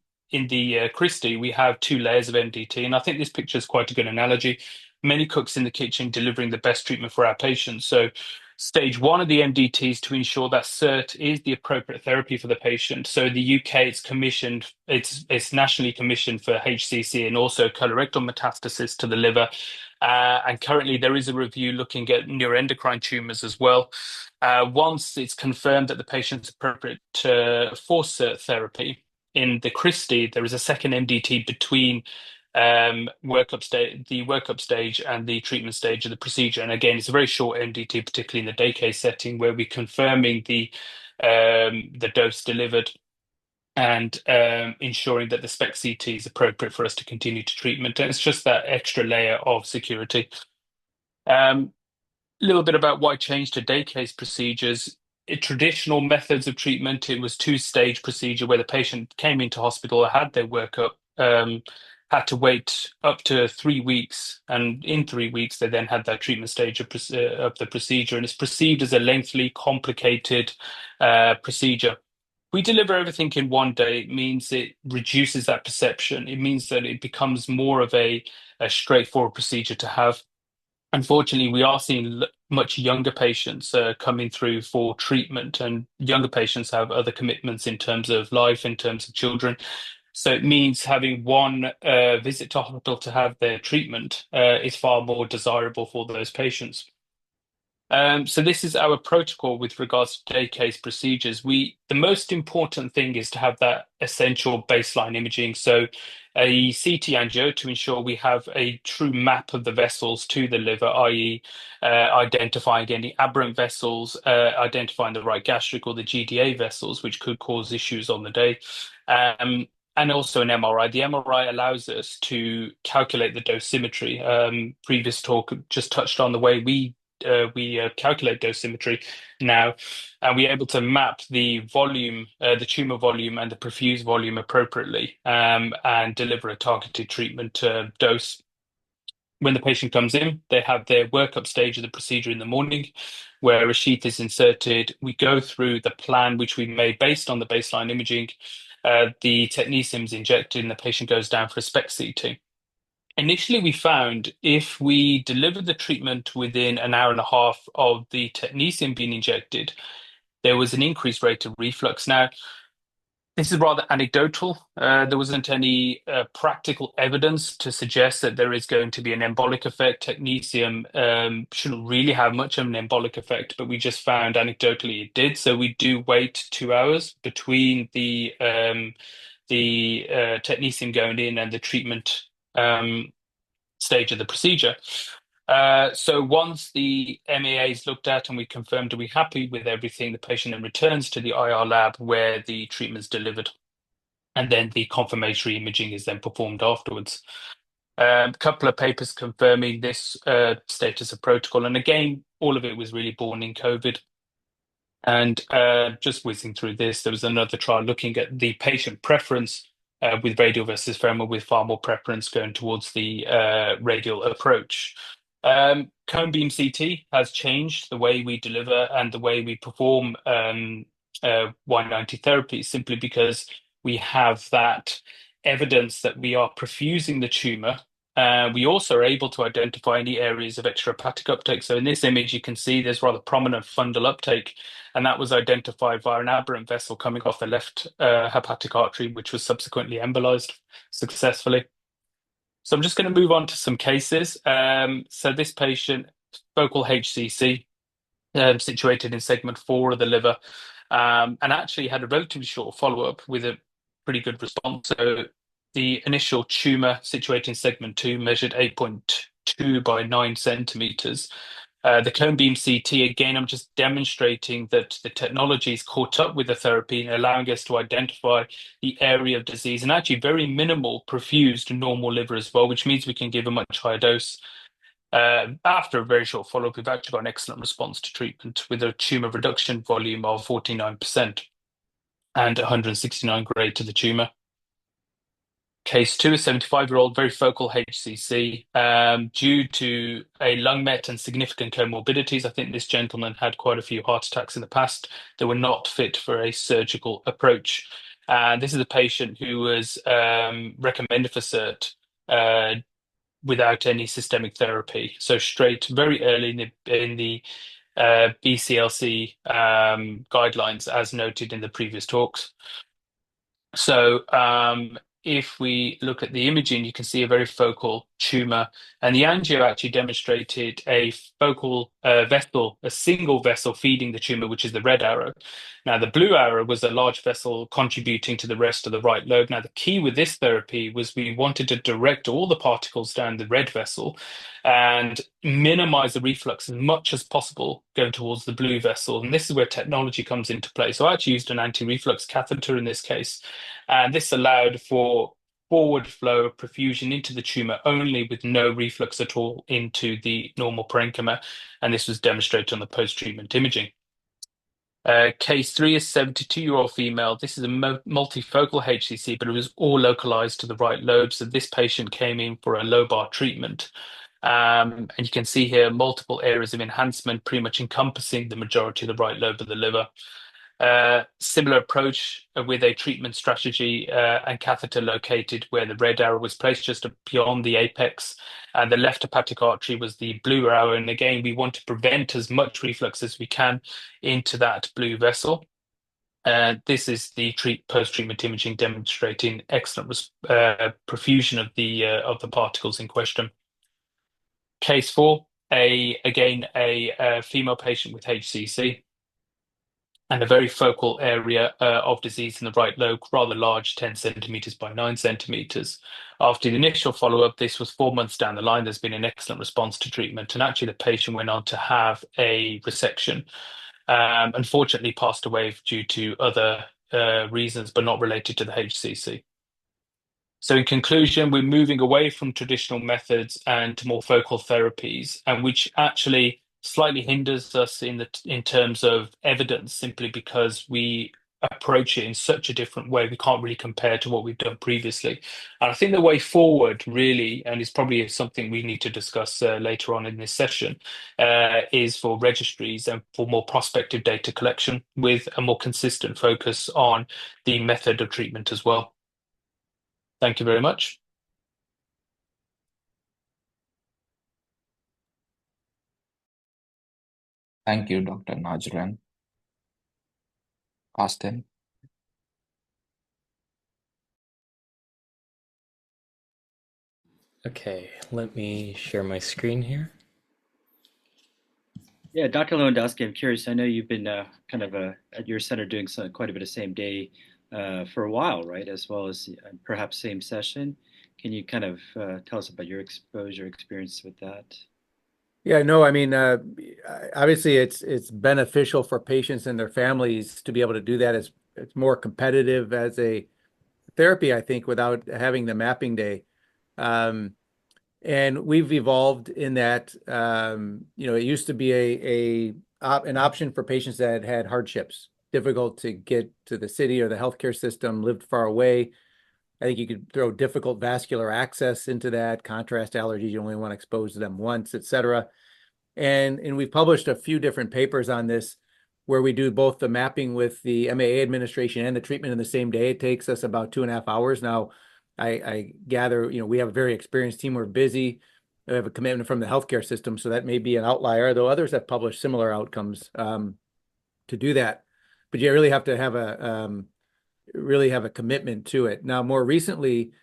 Speaker 7: Christie, we have two layers of MDT, and I think this picture is quite a good analogy. Many cooks in the kitchen delivering the best treatment for our patients. So stage one of the MDT is to ensure that CERT is the appropriate therapy for the patient. So in the UK, it's commissioned, it's nationally commissioned for HCC and also colorectal metastasis to the liver. And currently there is a review looking at neuroendocrine tumors as well. Once it's confirmed that the patient's appropriate for CERT therapy, in the Christie, there is a second MDT between the workup stage and the treatment stage of the procedure. And again, it's a very short MDT, particularly in the day case setting, where we're confirming the dose delivered and ensuring that the SPECT CT is appropriate for us to continue to treatment. And it's just that extra layer of security. A little bit about why change to day case procedures. Traditional methods of treatment, it was two-stage procedure where the patient came into hospital, had their workup, had to wait up to 3 weeks, and in 3 weeks they then had that treatment stage of the procedure, and it's perceived as a lengthy, complicated procedure. We deliver everything in one day. It means it reduces that perception. It means that it becomes more of a straightforward procedure to have. Unfortunately, we are seeing much younger patients coming through for treatment, and younger patients have other commitments in terms of life, in terms of children. So it means having one visit to hospital to have their treatment is far more desirable for those patients. So this is our protocol with regards to day case procedures. The most important thing is to have that essential baseline imaging. So a CT angio to ensure we have a true map of the vessels to the liver, i.e. Identifying any aberrant vessels, identifying the right gastric or the GDA vessels, which could cause issues on the day. And also an MRI. The MRI allows us to calculate the dosimetry. Previous talk just touched on the way we calculate dosimetry now, and we're able to map the volume, the tumor volume and the perfused volume appropriately, and deliver a targeted treatment dose. When the patient comes in, they have their workup stage of the procedure in the morning, where a sheath is inserted. We go through the plan which we made based on the baseline imaging. The technetium is injected and the patient goes down for a SPECT CT. Initially, we found if we delivered the treatment within an hour and a half of the technetium being injected, there was an increased rate of reflux. Now, this is rather anecdotal. There wasn't any practical evidence to suggest that there is going to be an embolic effect. Technetium shouldn't really have much of an embolic effect, but we just found anecdotally it did. So we do wait 2 hours between the the technetium going in and the treatment stage of the procedure. So once the MEA is looked at and we confirmed are we happy with everything, the patient then returns to the IR lab where the treatment's delivered, and then the confirmatory imaging is then performed afterwards. A couple of papers confirming this status of protocol, and again, all of it was really born in COVID. And just whizzing through this, there was another trial looking at the patient preference with radial versus femoral, with far more preference going towards the radial approach. Cone beam CT has changed the way we deliver and the way we perform Y90 therapy, simply because we have that evidence that we are perfusing the tumor. We also are able to identify any areas of extrahepatic uptake. So in this image, you can see there's rather prominent fundal uptake, and that was identified via an aberrant vessel coming off the left hepatic artery, which was subsequently embolized successfully. So I'm just going to move on to some cases. So this patient, focal HCC, situated in segment 4 of the liver, and actually had a relatively short follow-up with a pretty good response. So the initial tumor situated in segment 2 measured 8.2 by 9 centimeters. The cone beam CT, again, I'm just demonstrating that the technology is caught up with the therapy and allowing us to identify the area of disease, and actually very minimal perfused normal liver as well, which means we can give a much higher dose. After a very short follow-up, we've actually got an excellent response to treatment with a tumor reduction volume of 49% and 169 grade to the tumor. Case 2, a 75-year-old, very focal HCC. Due to a lung met and significant comorbidities, I think this gentleman had quite a few heart attacks in the past that were not fit for a surgical approach. And this is a patient who was recommended for CERT without any systemic therapy. So straight, very early in the BCLC guidelines, as noted in the previous talks. So if we look at the imaging, you can see a very focal tumor, and the angio actually demonstrated a focal vessel, a single vessel feeding the tumor, which is the red arrow. Now, the blue arrow was a large vessel contributing to the rest of the right lobe. Now, the key with this therapy was we wanted to direct all the particles down the red vessel and minimize the reflux as much as possible going towards the blue vessel. And this is where technology comes into play. So I actually used an anti-reflux catheter in this case. And this allowed for forward flow of perfusion into the tumor only, with no reflux at all into the normal parenchyma. And this was demonstrated on the post-treatment imaging. Case 3 is 72-year-old female. This is a multifocal HCC, but it was all localized to the right lobe. So this patient came in for a lobar treatment. And you can see here multiple areas of enhancement, pretty much encompassing the majority of the right lobe of the liver. Similar approach with a treatment strategy and catheter located where the red arrow was placed just beyond the apex, and the left hepatic artery was the blue arrow. And again, we want to prevent as much reflux as we can into that blue vessel. This is the post-treatment imaging demonstrating excellent perfusion of the particles in question. Case 4, again a female patient with HCC and a very focal area of disease in the right lobe, rather large, 10 centimeters by 9 centimeters. After the initial follow-up, this was 4 months down the line, there's been an excellent response to treatment, and actually the patient went on to have a resection. Unfortunately passed away due to other reasons, but not related to the HCC. So in conclusion, we're moving away from traditional methods and to more focal therapies, and which actually slightly hinders us in terms of evidence, simply because we approach it in such a different way. We can't really compare to what we've done previously. And I think the way forward really, and it's probably something we need to discuss later on in this session, is for registries and for more prospective data collection with a more consistent focus on the method of treatment as well. Thank you very much.
Speaker 1: Thank you, Dr. Najran. Austin.
Speaker 8: Okay, let me share my screen here.
Speaker 3: Yeah, Dr. Lewandowski, I'm curious. I know you've been kind of at your center doing quite a bit of same-day for a while, right? As well as perhaps same session. Can you kind of tell us about your exposure experience with that?
Speaker 5: Yeah, no, I mean, obviously it's beneficial for patients and their families to be able to do that. It's more competitive as a therapy, I think, without having the mapping day. And we've evolved in that, it used to be an option for patients that had hardships, difficult to get to the city or the healthcare system, lived far away. I think you could throw difficult vascular access into that, contrast allergies, you only want to expose to them once, et cetera. And we've published a few different papers on this where we do both the mapping with the MAA administration and the treatment in the same day. It takes us about 2.5 hours. Now, I gather, we have a very experienced team. We're busy. We have a commitment from the healthcare system, so that may be an outlier, though others have published similar outcomes to do that. But you really have to have a commitment to it. Now, more recently,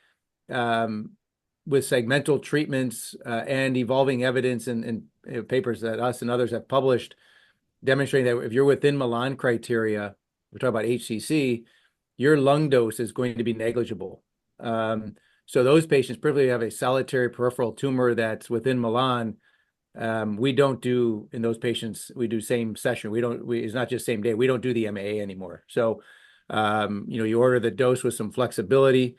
Speaker 5: with segmental treatments and evolving evidence and papers that us and others have published, demonstrating that if you're within Milan criteria, we're talking about HCC, your lung dose is going to be negligible. So those patients, particularly have a solitary peripheral tumor that's within Milan, we don't do in those patients, we do same session. It's not just same day. We don't do the MAA anymore. So, you order the dose with some flexibility.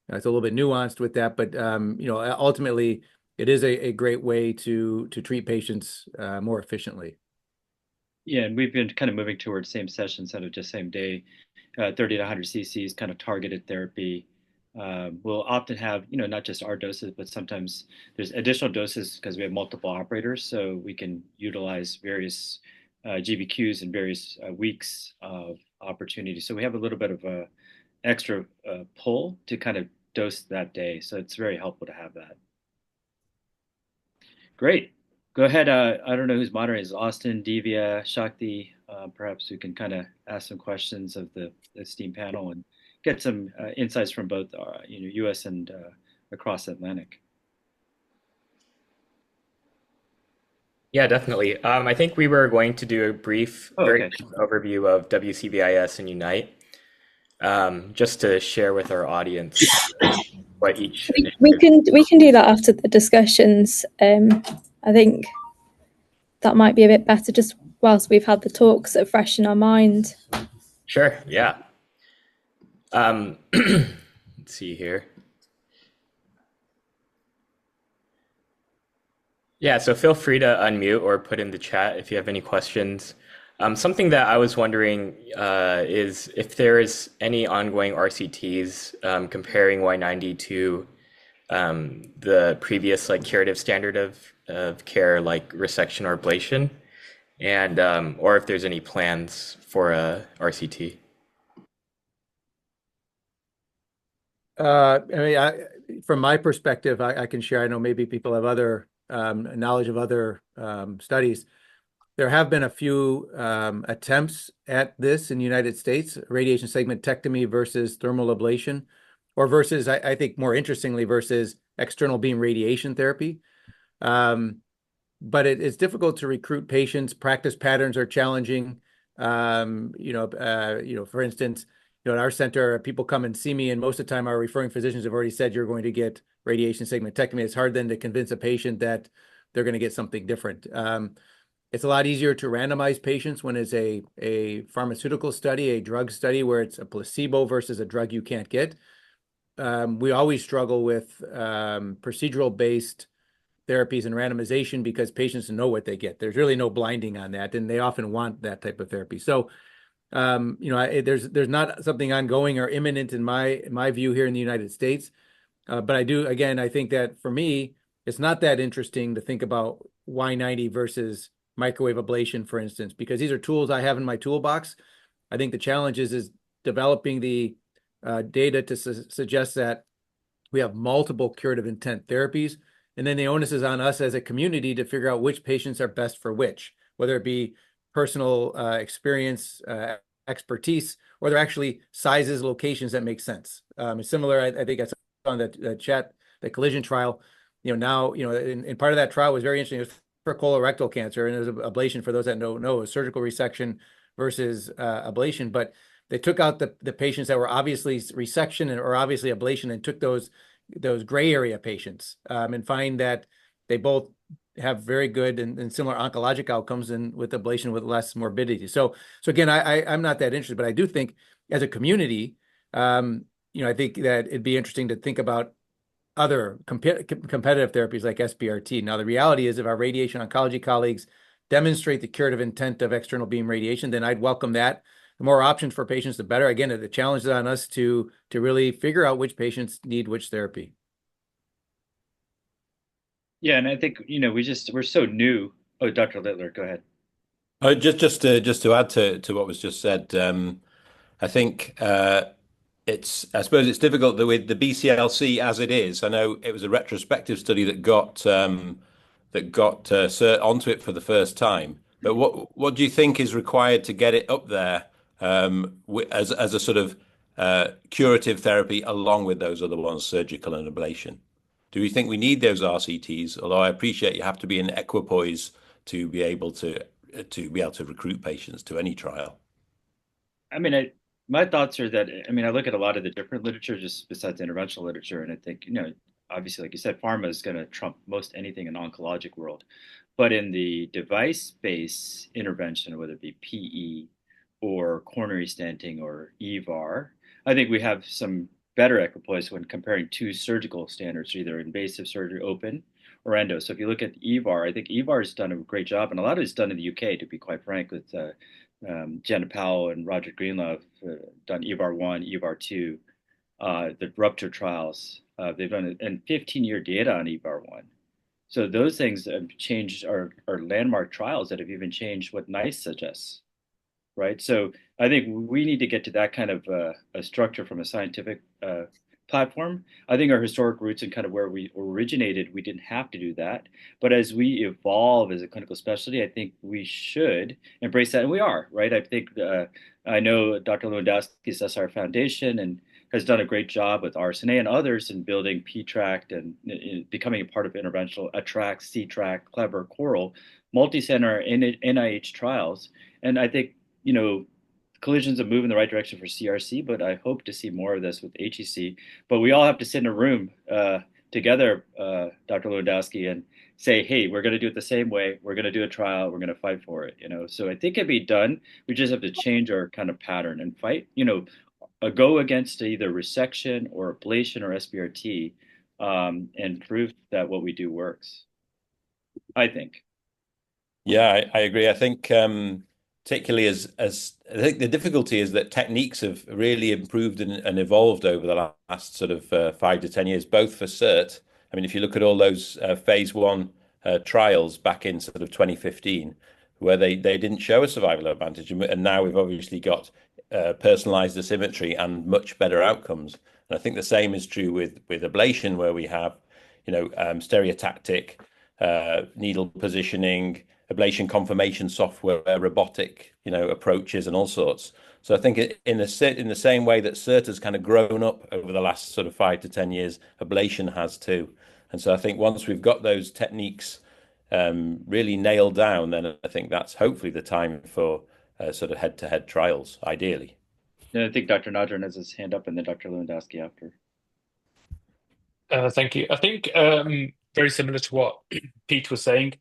Speaker 5: It's a little bit nuanced with that, but, ultimately it is a great way to treat patients more efficiently.
Speaker 3: Yeah, and we've been kind of moving towards same session instead of just same day, 30 to 100 cc's kind of targeted therapy. We'll often have, not just our doses, but sometimes there's additional doses because we have multiple operators, so we can utilize various GBQs and various weeks of opportunity. So we have a little bit of a extra pull to kind of dose that day. So it's very helpful to have that. Great. Go ahead. I don't know who's moderating. Is Austin, Divya, Shakti? Perhaps we can kind of ask some questions of the esteemed panel and get some insights from both, US and across the Atlantic.
Speaker 8: Yeah, definitely. I think we were going to do a brief brief overview of WCVIS and Unite, just to share with our audience what each.
Speaker 4: We can do that after the discussions. I think that might be a bit better, just whilst we've had the talks that are fresh in our mind.
Speaker 8: Sure. Yeah. Let's see here. Yeah, so feel free to unmute or put in the chat if you have any questions. Something that I was wondering is if there is any ongoing RCTs comparing Y90 to the previous curative standard of care like resection or ablation, and or if there's any plans for a RCT.
Speaker 5: From my perspective, I can share. I know maybe people have other knowledge of other studies. There have been a few attempts at this in the United States, radiation segmentectomy versus thermal ablation, or versus, I think more interestingly, versus external beam radiation therapy. But it's difficult to recruit patients. Practice patterns are challenging. For instance, at our center, people come and see me, and most of the time our referring physicians have already said you're going to get radiation segmentectomy. It's hard then to convince a patient that they're going to get something different. It's a lot easier to randomize patients when it's a pharmaceutical study, a drug study, where it's a placebo versus a drug you can't get. We always struggle with procedural-based therapies and randomization because patients know what they get. There's really no blinding on that, and they often want that type of therapy. So, there's not something ongoing or imminent in my view here in the United States. But I think that for me, it's not that interesting to think about Y90 versus microwave ablation, for instance, because these are tools I have in my toolbox. I think the challenge is developing the data to suggest that we have multiple curative intent therapies. And then the onus is on us as a community to figure out which patients are best for which, whether it be personal experience, expertise, or they're actually sizes, locations that make sense. It's similar, I think I saw on the chat, the collision trial, and part of that trial was very interesting. It was for colorectal cancer, and it was ablation, for those that don't know, a surgical resection versus ablation. But they took out the patients that were obviously resection or obviously ablation and took those gray area patients and find that they both have very good and similar oncologic outcomes and with ablation with less morbidity. So again, I'm not that interested, but I do think as a community, I think that it'd be interesting to think about other competitive therapies like SBRT. Now, the reality is if our radiation oncology colleagues demonstrate the curative intent of external beam radiation, then I'd welcome that. The more options for patients, the better. Again, the challenge is on us to really figure out which patients need which therapy.
Speaker 3: Yeah, and I think, we're so new. Oh, Dr. Littler, go ahead.
Speaker 6: Just to add to what was just said, I think I suppose it's difficult with the BCLC as it is. I know it was a retrospective study that got cert onto it for the first time. But what do you think is required to get it up there as a sort of curative therapy along with those other ones, surgical and ablation? Do you think we need those RCTs? Although I appreciate you have to be in equipoise to be able to recruit patients to any trial.
Speaker 3: I mean, my thoughts are that, I look at a lot of the different literature just besides interventional literature, and I think, obviously, like you said, pharma is going to trump most anything in the oncologic world. But in the device-based intervention, whether it be PE or coronary stenting or EVAR, I think we have some better equipoise when comparing two surgical standards, either invasive surgery, open, or endo. So if you look at EVAR, I think EVAR has done a great job, and a lot of it's done in the UK, to be quite frank, with Jenna Powell and Roger Greenlove done EVAR 1, EVAR 2, the Rupture trials. They've done and 15-year data on EVAR 1. So those things have changed our landmark trials that have even changed what NICE suggests, right? So I think we need to get to that kind of a structure from a scientific platform. I think our historic roots and kind of where we originated, we didn't have to do that. But as we evolve as a clinical specialty, I think we should embrace that, and we are, right? I think I know Dr. Lewandowski is SR Foundation and has done a great job with RSNA and others in building PTRACT and becoming a part of interventional ATTRACT, CTRACT, CLEVER, CORAL, multi-center NIH trials. And I think, collisions have moved in the right direction for CRC, but I hope to see more of this with HEC. But we all have to sit in a room together, Dr. Lewandowski, and say, hey, we're going to do it the same way. We're going to do a trial. We're going to fight for it. So I think it'd be done. We just have to change our kind of pattern and fight, go against either resection or ablation or SBRT and prove that what we do works, I think.
Speaker 6: Yeah, I agree. I think particularly as I think the difficulty is that techniques have really improved and evolved over the last sort of 5 to 10 years, both for CERT. If you look at all those phase 1 trials back in sort of 2015, where they didn't show a survival advantage, and now we've obviously got personalized dosimetry and much better outcomes. And I think the same is true with ablation, where we have, stereotactic needle positioning, ablation confirmation software, robotic, approaches and all sorts. So I think in the same way that CERT has kind of grown up over the last sort of 5 to 10 years, ablation has too. And so I think once we've got those techniques really nailed down, then I think that's hopefully the time for sort of head-to-head trials, ideally.
Speaker 3: Yeah, I think Dr. Najran has his hand up, and then Dr. Lewandowski after.
Speaker 7: Thank you. I think very similar to what Pete was saying.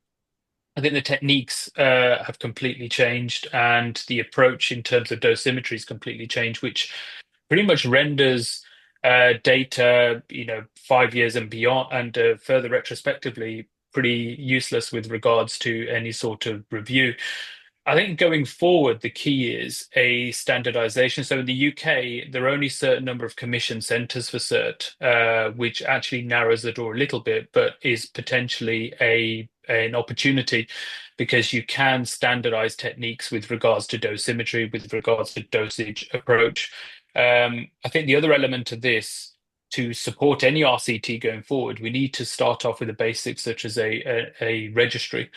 Speaker 7: I think the techniques have completely changed, and the approach in terms of dosimetry has completely changed, which pretty much renders data, 5 years and beyond, and further retrospectively, pretty useless with regards to any sort of review. I think going forward, the key is a standardization. So in the UK, there are only a certain number of commission centres for CERT, which actually narrows the door a little bit, but is potentially an opportunity because you can standardize techniques with regards to dosimetry, with regards to dosage approach. I think the other element of this, to support any RCT going forward, we need to start off with the basics, such as a registry.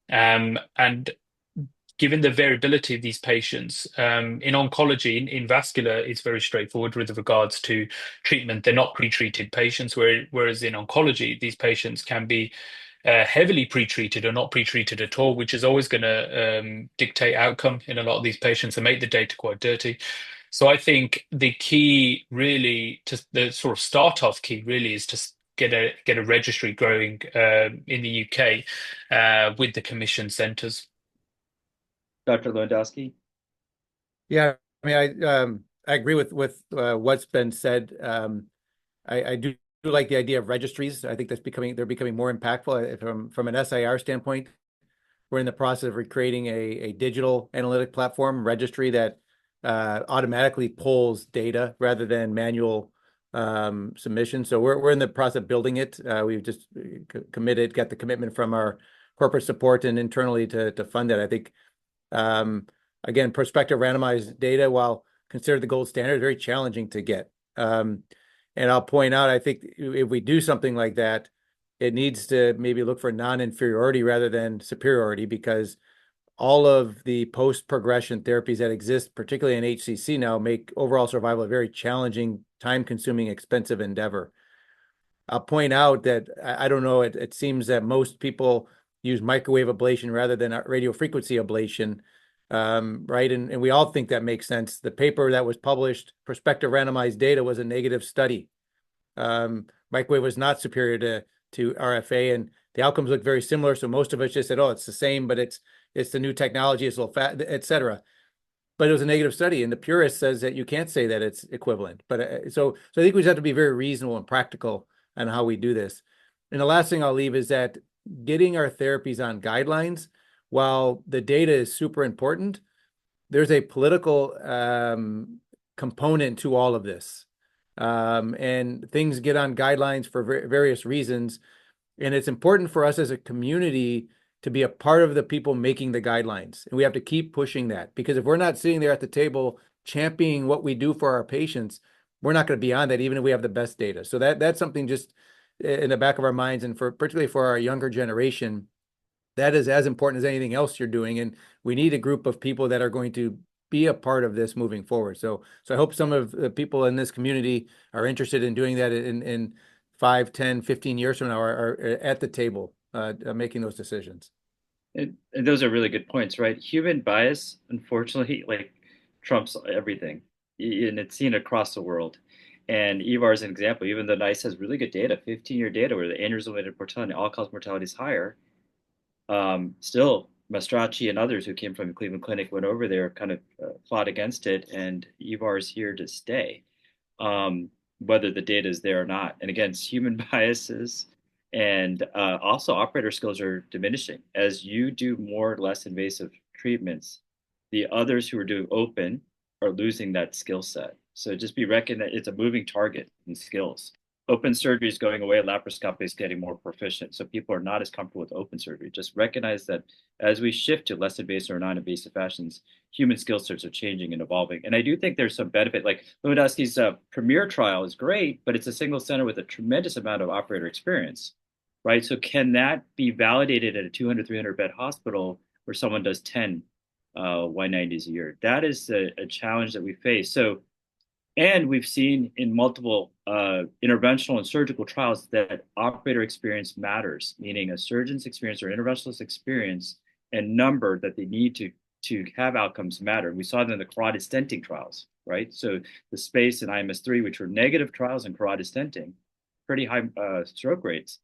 Speaker 7: And given the variability of these patients, in oncology, in vascular, it's very straightforward with regards to treatment. They're not pre-treated patients, whereas in oncology, these patients can be heavily pre-treated or not pre-treated at all, which is always going to dictate outcome in a lot of these patients and make the data quite dirty. So I think the key really, to the sort of start off key really, is to get a registry growing in the UK with the commission centres.
Speaker 3: Dr. Lewandowski?
Speaker 5: Yeah, I mean, I agree with what's been said. I do like the idea of registries. I think they're becoming more impactful from an SIR standpoint. We're in the process of recreating a digital analytic platform registry that automatically pulls data rather than manual submission. So we're in the process of building it. We've just got the commitment from our corporate support and internally to fund it. I think again, prospective randomized data, while considered the gold standard, very challenging to get. And I'll point out, I think if we do something like that, it needs to maybe look for non-inferiority rather than superiority, because all of the post-progression therapies that exist, particularly in HCC now, make overall survival a very challenging, time-consuming, expensive endeavor. I'll point out that I don't know, it seems that most people use microwave ablation rather than radiofrequency ablation, right? And we all think that makes sense. The paper that was published, prospective randomized data, was a negative study. Microwave was not superior to RFA, and the outcomes look very similar. So most of us just said, "Oh, it's the same, but it's the new technology, it's a little fat, etc." But it was a negative study, and the purist says that you can't say that it's equivalent. But so I think we just have to be very reasonable and practical on how we do this. And the last thing I'll leave is that getting our therapies on guidelines, while the data is super important, there's a political component to all of this. And things get on guidelines for various reasons. And it's important for us as a community to be a part of the people making the guidelines. And we have to keep pushing that, because if we're not sitting there at the table championing what we do for our patients, we're not going to be on that, even if we have the best data. So that's something just in the back of our minds, and particularly for our younger generation, that is as important as anything else you're doing. And we need a group of people that are going to be a part of this moving forward. So I hope some of the people in this community are interested in doing that in 5, 10, 15 years from now, are at the table making those decisions.
Speaker 3: And those are really good points, right? Human bias, unfortunately, like trumps everything, and it's seen across the world. And EVAR is an example. Even though NICE has really good data, 15-year data, where the aneurysm-related mortality, all-cause mortality is higher, still Mastracci and others who came from the Cleveland Clinic went over there, kind of fought against it, and EVAR is here to stay, whether the data is there or not. And again, it's human biases, and also operator skills are diminishing. As you do more or less invasive treatments, the others who are doing open are losing that skill set. So just be reckoned that it's a moving target in skills. Open surgery is going away, laparoscopy is getting more proficient. So people are not as comfortable with open surgery. Just recognize that as we shift to less invasive or non-invasive fashions, human skill sets are changing and evolving. And I do think there's some benefit, like Lewandowski's premier trial is great, but it's a single center with a tremendous amount of operator experience, right? So can that be validated at a 200, 300 bed hospital where someone does 10 Y90s a year? That is a challenge that we face. So, and we've seen in multiple interventional and surgical trials that operator experience matters, meaning a surgeon's experience or interventionalist experience and number that they need to have outcomes matter. We saw that in the carotid stenting trials, right? So the SPACE and IMS3, which were negative trials in carotid stenting, pretty high stroke rates,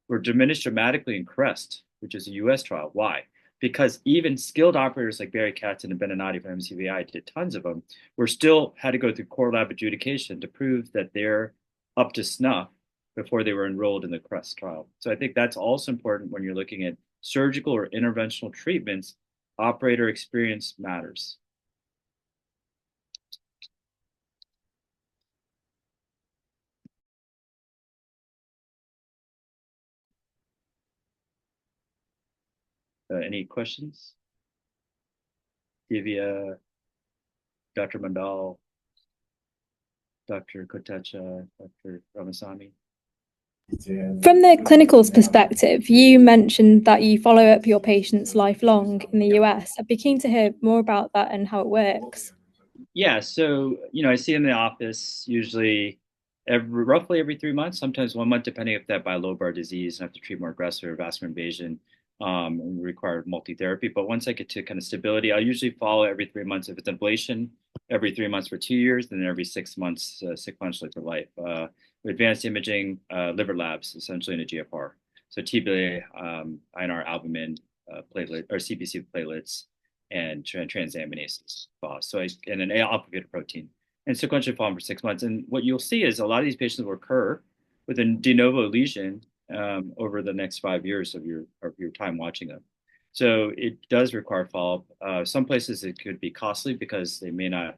Speaker 3: were diminished dramatically in CREST, which is a US trial. Why? Because even skilled operators like Barry Katzen and Beninati from MCVI, did tons of them, were still had to go through core lab adjudication to prove that they're up to snuff before they were enrolled in the CREST trial. So I think that's also important when you're looking at surgical or interventional treatments. Operator experience matters. Any questions? Divya, Dr. Mandal, Dr. Kotecha, Dr. Ramasamy?
Speaker 4: From the clinical's perspective, you mentioned that you follow up your patients lifelong in the US. I'd be keen to hear more about that and how it works.
Speaker 3: Yeah, so, I see in the office usually roughly every 3 months, sometimes 1 month, depending if that bilobar disease and I have to treat more aggressive vascular invasion and require multi-therapy. But once I get to kind of stability, I'll usually follow every 3 months. If it's ablation, every 3 months for 2 years, and then every 6 months sequentially for life. Advanced imaging, liver labs, essentially in a GFR. So TBA, INR, albumin, platelet or CBC platelets, and transaminases, and an alpha-beta protein, and sequentially follow them for 6 months. And what you'll see is a lot of these patients will recur with a de novo lesion over the next 5 years of your time watching them. So it does require follow-up. Some places it could be costly because they may not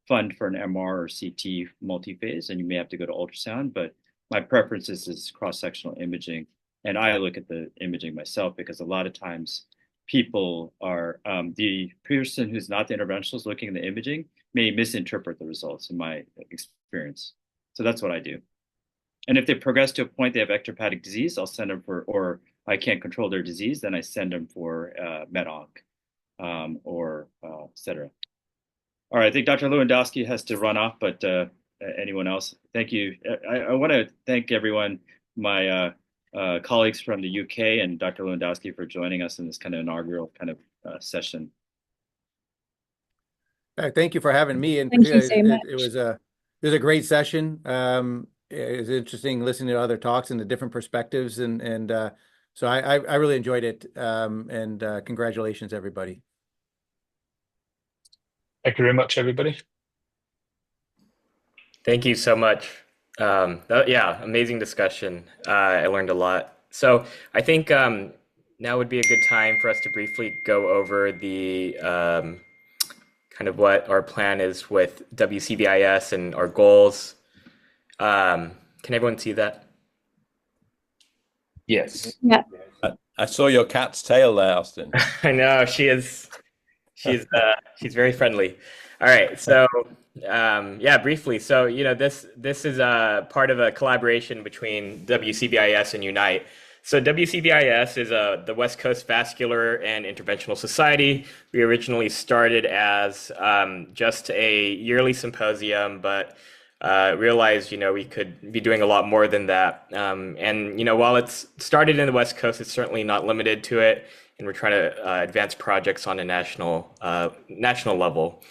Speaker 3: fund for an MR or CT multi-phase, and you may have to go to ultrasound. But my preference is cross-sectional imaging, and I look at the imaging myself because a lot of times people are the person who's not the interventionalist looking at the imaging may misinterpret the results in my experience. So that's what I do. And if they progress to a point they have extrahepatic disease, I'll send them or I can't control their disease, then I send them for med-onc or et cetera. All right, I think Dr. Lewandowski has to run off, but anyone else? Thank you. I want to thank everyone, my colleagues from the UK and Dr. Lewandowski for joining us in this kind of inaugural kind of session.
Speaker 5: Thank you for having me. And
Speaker 4: thank you so much.
Speaker 5: It was a great session. It was interesting listening to other talks and the different perspectives, and so I really enjoyed it. And congratulations, everybody.
Speaker 7: Thank you very much, everybody.
Speaker 8: Thank you so much. Yeah, amazing discussion. I learned a lot. So I think now would be a good time for us to briefly go over the kind of what our plan is with WCVIS and our goals. Can everyone see that?
Speaker 1: Yes.
Speaker 4: Yeah.
Speaker 6: I saw your cat's tail there, Austin.
Speaker 8: I know she's very friendly. All right, so yeah, briefly. So this is a part of a collaboration between WCVIS and Unite. So WCVIS is the West Coast Vascular and Interventional Society. We originally started as just a yearly symposium, but realized we could be doing a lot more than that. And while it's started in the West Coast, it's certainly not limited to it, and we're trying to advance projects on a national level.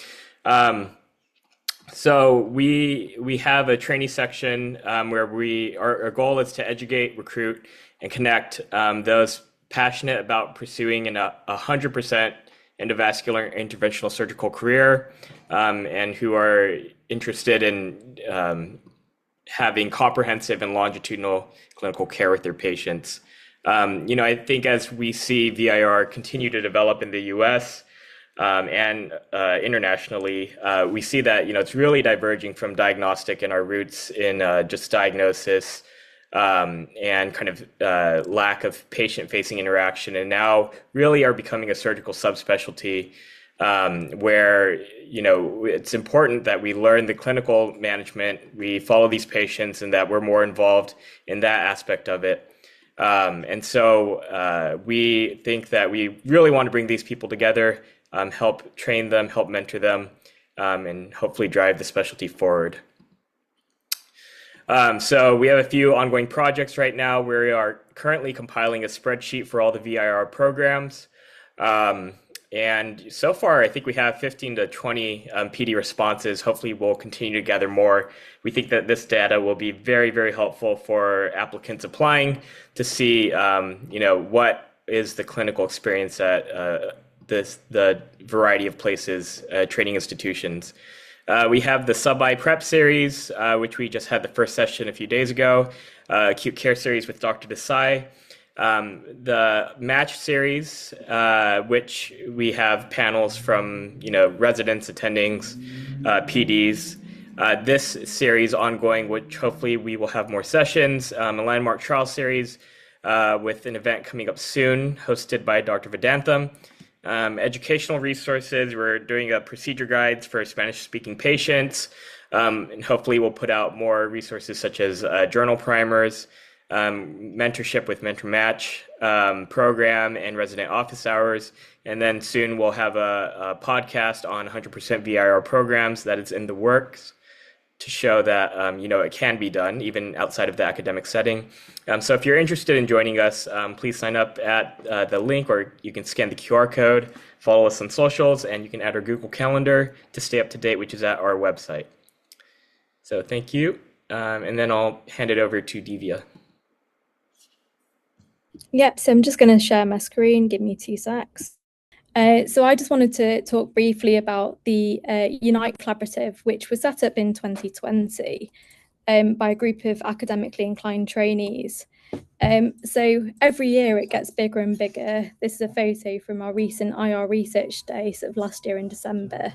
Speaker 8: So we have a trainee section where our goal is to educate, recruit, and connect those passionate about pursuing a 100% endovascular interventional surgical career, and who are interested in having comprehensive and longitudinal clinical care with their patients. I think as we see VIR continue to develop in the US and internationally, we see that it's really diverging from diagnostic and our roots in just diagnosis and kind of lack of patient-facing interaction, and now really are becoming a surgical subspecialty where it's important that we learn the clinical management, we follow these patients, and that we're more involved in that aspect of it. And so we think that we really want to bring these people together, help train them, help mentor them, and hopefully drive the specialty forward. So we have a few ongoing projects right now. We are currently compiling a spreadsheet for all the VIR programs. And so far, I think we have 15 to 20 PD responses. Hopefully, we'll continue to gather more. We think that this data will be very, very helpful for applicants applying to see, what is the clinical experience at the variety of places, training institutions. We have the Sub-I Prep series, which we just had the first session a few days ago, acute care series with Dr. Desai. The Match series, which we have panels from, residents, attendings, PDs. This series ongoing, which hopefully we will have more sessions. A landmark trial series with an event coming up soon, hosted by Dr. Vedantham. Educational resources, we're doing procedure guides for Spanish-speaking patients, and hopefully we'll put out more resources such as journal primers, mentorship with Mentor Match program, and resident office hours. And then soon we'll have a podcast on 100% VIR programs that is in the works to show that it can be done even outside of the academic setting. So if you're interested in joining us, please sign up at the link, or you can scan the QR code, follow us on socials, and you can add our Google Calendar to stay up to date, which is at our website. So thank you, and then I'll hand it over to Divya.
Speaker 4: Yep, so I'm just going to share my screen. Give me 2 secs. So I just wanted to talk briefly about the Unite Collaborative, which was set up in 2020 by a group of academically inclined trainees. So every year it gets bigger and bigger. This is a photo from our recent IR Research Day, sort of last year in December.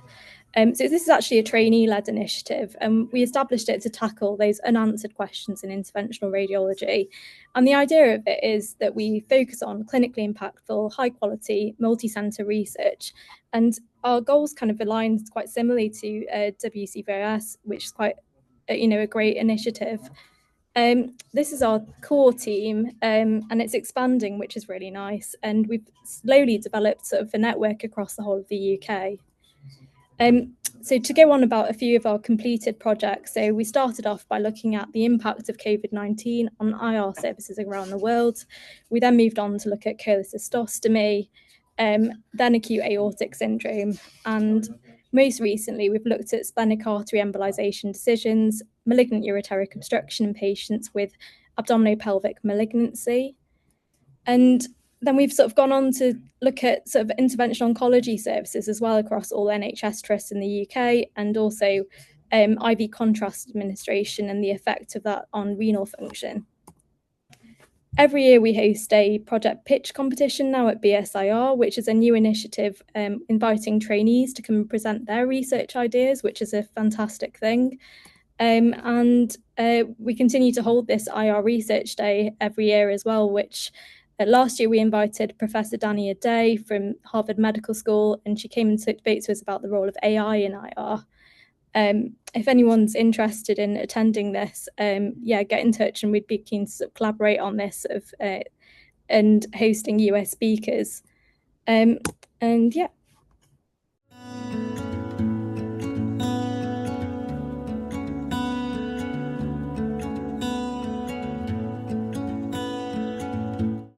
Speaker 4: So this is actually a trainee-led initiative, and we established it to tackle those unanswered questions in interventional radiology. And the idea of it is that we focus on clinically impactful, high-quality, multi-centre research. And our goals kind of align quite similarly to WCVIS, which is quite, a great initiative. This is our core team, and it's expanding, which is really nice. And we've slowly developed sort of a network across the whole of the UK. So to go on about a few of our completed projects, so we started off by looking at the impact of COVID-19 on IR services around the world. We then moved on to look at cholecystostomy, then acute aortic syndrome, and most recently we've looked at splenic artery embolization decisions, malignant ureteric obstruction in patients with abdominopelvic malignancy. And then we've sort of gone on to look at sort of interventional oncology services as well across all NHS trusts in the UK, and also IV contrast administration and the effect of that on renal function. Every year we host a project pitch competition now at BSIR, which is a new initiative inviting trainees to come and present their research ideas, which is a fantastic thing. And we continue to hold this IR Research Day every year as well, which last year we invited Professor Dania Day from Harvard Medical School, and she came and spoke to us about the role of AI in IR. If anyone's interested in attending this, get in touch, and we'd be keen to sort of collaborate on this and hosting US speakers. And yeah,